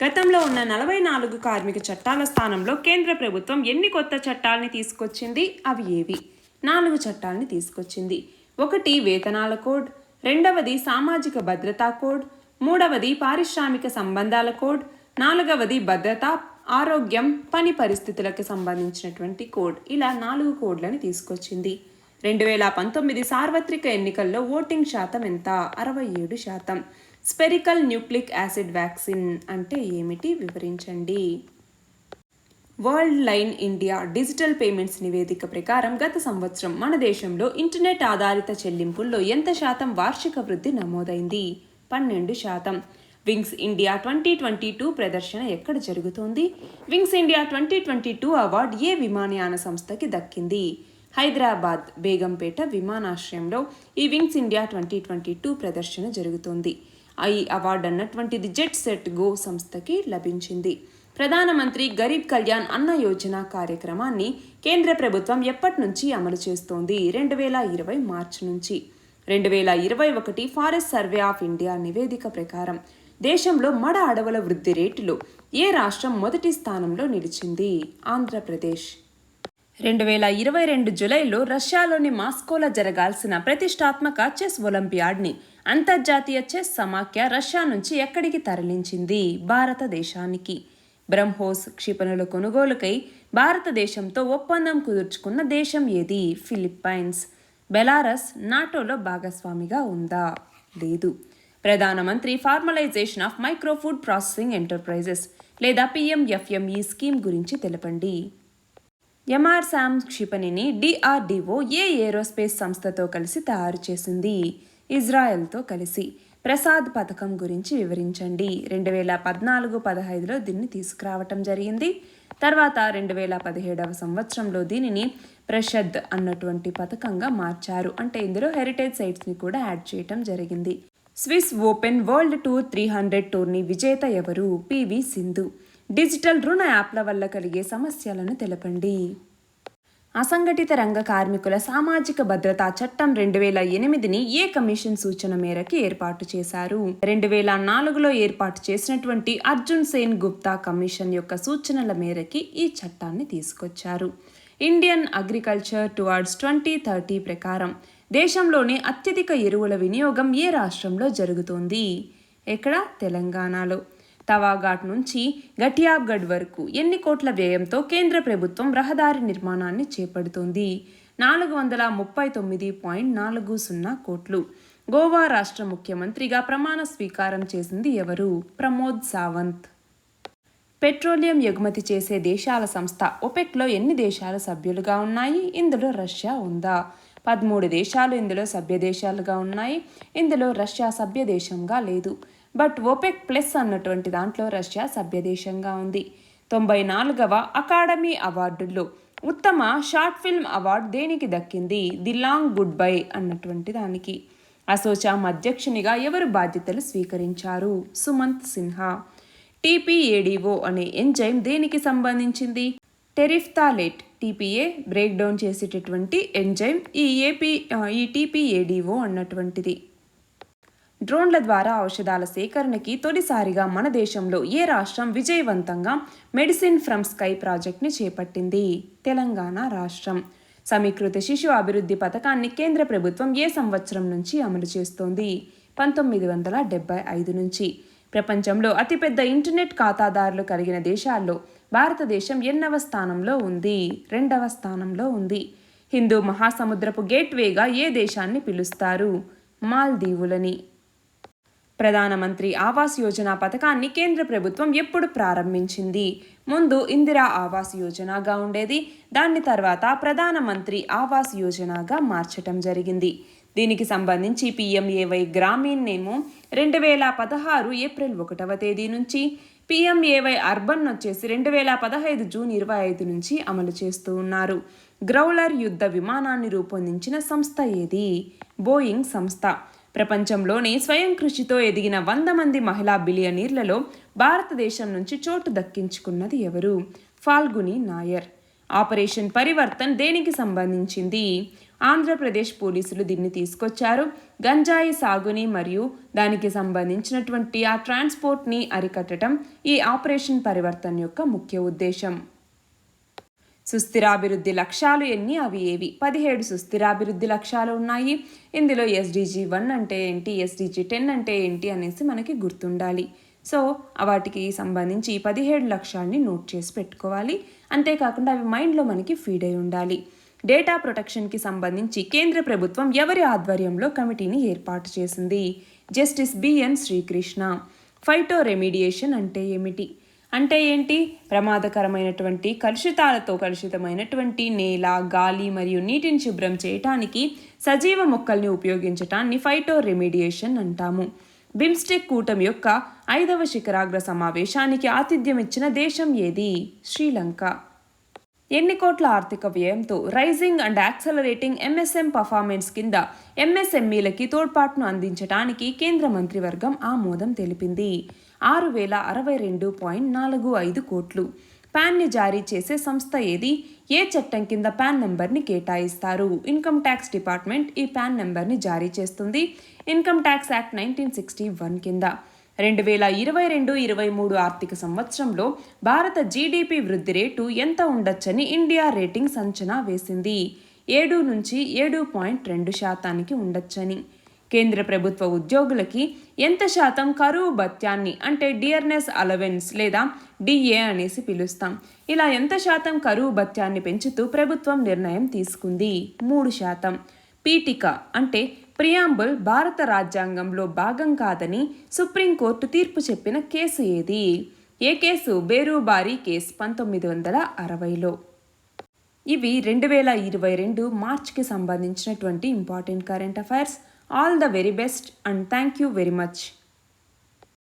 గతంలో ఉన్న 44 కార్మిక చట్టాల స్థానంలో కేంద్ర ప్రభుత్వం ఎన్ని కొత్త చట్టాలని తీసుకొచ్చింది? అవి ఏవి? 4 చట్టాలని తీసుకొచ్చింది. 1 వేతనాల కోడ్, 2వది సామాజిక భద్రతా కోడ్, 3వది పారిశ్రామిక సంబంధాల కోడ్, 4వది భద్రత, ఆరోగ్యం, పని పరిస్థితులకు సంబంధించినటువంటి కోడ్. ఇలా 4 కోడ్లను తీసుకొచ్చింది. 2019 సార్వత్రిక ఎన్నికల్లో ఓటింగ్ శాతం ఎంత? 67%. స్పెరికల్ న్యూక్లిక్ యాసిడ్ వ్యాక్సిన్ అంటే ఏమిటి? వివరించండి. World line India digital payments నివేదిక ప్రకారం గత సంవత్సరం మన దేశంలో ఇంటర్నెట్ ఆధారిత చెల్లింపుల్లో ఎంత శాతం వార్షిక వృద్ధి నమోదైంది? 12%. వింగ్స్ ఇండియా 2022 ప్రదర్శన ఎక్కడ జరుగుతోంది? వింగ్స్ ఇండియా 2022 అవార్డు ఏ విమానయాన సంస్థకి దక్కింది? హైదరాబాద్ బేగంపేట విమానాశ్రయంలో ఈ వింగ్స్ ఇండియా 2022 ప్రదర్శన జరుగుతోంది. ఈ అవార్డు అన్నటువంటిది జెట్ సెట్ గో సంస్థకి లభించింది. ప్రధానమంత్రి గరీబ్ కళ్యాణ్ అన్న యోజన కార్యక్రమాన్ని కేంద్ర ప్రభుత్వం ఎప్పటి నుంచి అమలు చేస్తోంది? 2020 మార్చి నుంచి. 2021 ఫారెస్ట్ సర్వే ఆఫ్ ఇండియా నివేదిక ప్రకారం దేశంలో మడ అడవుల వృద్ధి రేటులో ఏ రాష్ట్రం మొదటి స్థానంలో నిలిచింది? ఆంధ్రప్రదేశ్. 2022 జూలైలో రష్యాలోని మాస్కోలో జరగాల్సిన ప్రతిష్టాత్మక చెస్ ఒలింపియాడ్ని అంతర్జాతీయ చెస్ సమాఖ్య రష్యా నుంచి ఎక్కడికి తరలించింది? భారతదేశానికి. బ్రహ్మోస్ క్షిపణుల కొనుగోలుకై భారతదేశంతో ఒప్పందం కుదుర్చుకున్న దేశం ఏది? ఫిలిప్పైన్స్. బెలారస్ నాటోలో భాగస్వామిగా ఉందా? లేదు. ప్రధానమంత్రి formalisation of micro food processing enterprises లేదా PMFME స్కీమ్ గురించి తెలపండి. MRSAM క్షిపణిని DRDO ఏ ఏరోస్పేస్ సంస్థతో కలిసి తయారు చేసింది? ఇజ్రాయెల్తో కలిసి. ప్రసాద్ పథకం గురించి వివరించండి. 2014-15లో దీన్ని తీసుకురావటం జరిగింది. తర్వాత 2017వ సంవత్సరంలో దీనిని ప్రషద్ అన్నటువంటి పథకంగా మార్చారు. అంటే ఇందులో హెరిటేజ్ సైట్స్ని కూడా యాడ్ చేయటం జరిగింది. Swiss open world tour 300 tourney విజేత ఎవరు? PV సింధు. డిజిటల్ రుణ యాప్ల వల్ల కలిగే సమస్యలను తెలపండి. అసంఘటిత రంగ కార్మికుల సామాజిక భద్రతా చట్టం 2008ని ఏ కమిషన్ సూచన మేరకు ఏర్పాటు చేశారు? 2004లో ఏర్పాటు చేసినటువంటి అర్జున్ సేన్ గుప్తా కమిషన్ యొక్క సూచనల మేరకి ఈ చట్టాన్ని తీసుకొచ్చారు. ఇండియన్ అగ్రికల్చర్ టువర్డ్స్ 2030 ప్రకారం దేశంలోని అత్యధిక ఎరువుల వినియోగం ఏ రాష్ట్రంలో జరుగుతోంది? ఎక్కడ? తెలంగాణలో. తవాఘాట్ నుంచి గటియాబ్గఢ్ వరకు ఎన్ని కోట్ల వ్యయంతో కేంద్ర ప్రభుత్వం రహదారి నిర్మాణాన్ని చేపడుతోంది? 439.40 కోట్లు. గోవా రాష్ట్ర ముఖ్యమంత్రిగా ప్రమాణ స్వీకారం చేసింది ఎవరు? ప్రమోద్ సావంత్. పెట్రోలియం ఎగుమతి చేసే దేశాల సంస్థ ఒపెక్లో ఎన్ని దేశాలు సభ్యులుగా ఉన్నాయి? ఇందులో రష్యా ఉందా? 13 దేశాలు ఇందులో సభ్య దేశాలుగా ఉన్నాయి. ఇందులో రష్యా సభ్య దేశంగా లేదు. బట్ ఒపెక్ ప్లస్ అన్నటువంటి దాంట్లో రష్యా సభ్యదేశంగా ఉంది. 94వ అకాడమీ అవార్డుల్లో ఉత్తమ షార్ట్ ఫిల్మ్ అవార్డు దేనికి దక్కింది? ది లాంగ్ గుడ్ బై అన్నటువంటి దానికి. అసోచామ్ అధ్యక్షునిగా ఎవరు బాధ్యతలు స్వీకరించారు? సుమంత్ సిన్హా. టీపీఏడిఓ అనే ఎంజైమ్ దేనికి సంబంధించింది? టెరిఫ్థాలేట్. టీపీఏ బ్రేక్ డౌన్ చేసేటటువంటి ఎంజైమ్ ఈ టీపీఏడిఓ అన్నటువంటిది. డ్రోన్ల ద్వారా ఔషధాల సేకరణకి తొలిసారిగా మన దేశంలో ఏ రాష్ట్రం విజయవంతంగా మెడిసిన్ ఫ్రమ్ స్కై ప్రాజెక్ట్ని చేపట్టింది? తెలంగాణ రాష్ట్రం. సమీకృత శిశు అభివృద్ధి పథకాన్ని కేంద్ర ప్రభుత్వం ఏ సంవత్సరం నుంచి అమలు చేస్తోంది? 1975 నుంచి. ప్రపంచంలో అతిపెద్ద ఇంటర్నెట్ ఖాతాదారులు కలిగిన దేశాల్లో భారతదేశం ఎన్నవ స్థానంలో ఉంది? 2వ స్థానంలో ఉంది. హిందూ మహాసముద్రపు గేట్వేగా ఏ దేశాన్ని పిలుస్తారు? మాల్దీవులని. ప్రధానమంత్రి ఆవాస్ యోజన పథకాన్ని కేంద్ర ప్రభుత్వం ఎప్పుడు ప్రారంభించింది? ముందు ఇందిరా ఆవాస్ యోజనగా ఉండేది. దాని తర్వాత ప్రధానమంత్రి ఆవాస్ యోజనగా మార్చటం జరిగింది. దీనికి సంబంధించి పిఎంఏవై గ్రామీణ్ నేమో 2016 ఏప్రిల్ 1వ తేదీ నుంచి, పిఎంఏవై అర్బన్ వచ్చేసి 2015 జూన్ 25 నుంచి అమలు చేస్తూ ఉన్నారు. గ్రౌలర్ యుద్ధ విమానాన్ని రూపొందించిన సంస్థ ఏది? బోయింగ్ సంస్థ. ప్రపంచంలోనే స్వయం కృషితో ఎదిగిన 100 మంది మహిళా బిలియనీర్లలో భారతదేశం నుంచి చోటు దక్కించుకున్నది ఎవరు? ఫాల్గుని నాయర్. ఆపరేషన్ పరివర్తన్ దేనికి సంబంధించింది? ఆంధ్రప్రదేశ్ పోలీసులు దీన్ని తీసుకొచ్చారు. గంజాయి సాగుని మరియు దానికి సంబంధించినటువంటి ఆ ట్రాన్స్పోర్ట్ని అరికట్టడం ఈ ఆపరేషన్ పరివర్తన్ యొక్క ముఖ్య ఉద్దేశం. సుస్థిరాభివృద్ధి లక్ష్యాలు ఎన్ని? అవి ఏవి? 17 సుస్థిరాభివృద్ధి లక్ష్యాలు ఉన్నాయి. ఇందులో SDG 1 అంటే ఏంటి, SDG 10 అంటే ఏంటి అనేసి మనకి గుర్తుండాలి. సో వాటికి సంబంధించి 17 లక్ష్యాలని నోట్ చేసి పెట్టుకోవాలి. అంతేకాకుండా అవి మైండ్లో మనకి ఫీడ్ అయి ఉండాలి. డేటా ప్రొటెక్షన్కి సంబంధించి కేంద్ర ప్రభుత్వం ఎవరి ఆధ్వర్యంలో కమిటీని ఏర్పాటు చేసింది? Justice BN Srikrishna. Phytoremediation అంటే ఏమిటి? అంటే ఏంటి? ప్రమాదకరమైనటువంటి కలుషితమైనటువంటి నేల, గాలి మరియు నీటిని శుభ్రం చేయటానికి సజీవ మొక్కల్ని ఉపయోగించటాన్ని ఫైటో రెమిడియేషన్ అంటాము. బిమ్స్టెక్ కూటమి యొక్క 5వ శిఖరాగ్ర సమావేశానికి ఆతిథ్యం ఇచ్చిన దేశం ఏది? శ్రీలంక. ఎన్ని కోట్ల ఆర్థిక వ్యయంతో raising and accelerating MSME performance కింద ఎంఎస్ఎంఈలకి తోడ్పాటును అందించడానికి కేంద్ర మంత్రివర్గం ఆమోదం తెలిపింది? 6062.45 కోట్లు. పాన్ని జారీ చేసే సంస్థ ఏది? ఏ చట్టం కింద పాన్ నెంబర్ని కేటాయిస్తారు? ఇన్కమ్ ట్యాక్స్ డిపార్ట్మెంట్ ఈ పాన్ నెంబర్ని జారీ చేస్తుంది. ఇన్కమ్ ట్యాక్స్ యాక్ట్ 1961 కింద. 2022-23 ఆర్థిక సంవత్సరంలో భారత జీడిపి వృద్ధి రేటు ఎంత ఉండొచ్చని ఇండియా రేటింగ్స్ అంచనా వేసింది? 7 నుంచి 7.2% ఉండొచ్చని. కేంద్ర ప్రభుత్వ ఉద్యోగులకి ఎంత శాతం కరువు భత్యాన్ని అంటే డియర్నెస్ అలవెన్స్ లేదా డిఏ అనేసి పిలుస్తాం. ఇలా ఎంత శాతం కరువు భత్యాన్ని పెంచుతూ ప్రభుత్వం నిర్ణయం తీసుకుంది? 3%. పీఠిక అంటే ప్రియాంబుల్ భారత రాజ్యాంగంలో భాగం కాదని సుప్రీంకోర్టు తీర్పు చెప్పిన కేసు ఏది? ఏ కేసు? బేరుబారి కేసు 1960లో. ఇవి 2022 మార్చ్కి సంబంధించినటువంటి important current affairs. All the very best and thank you very much.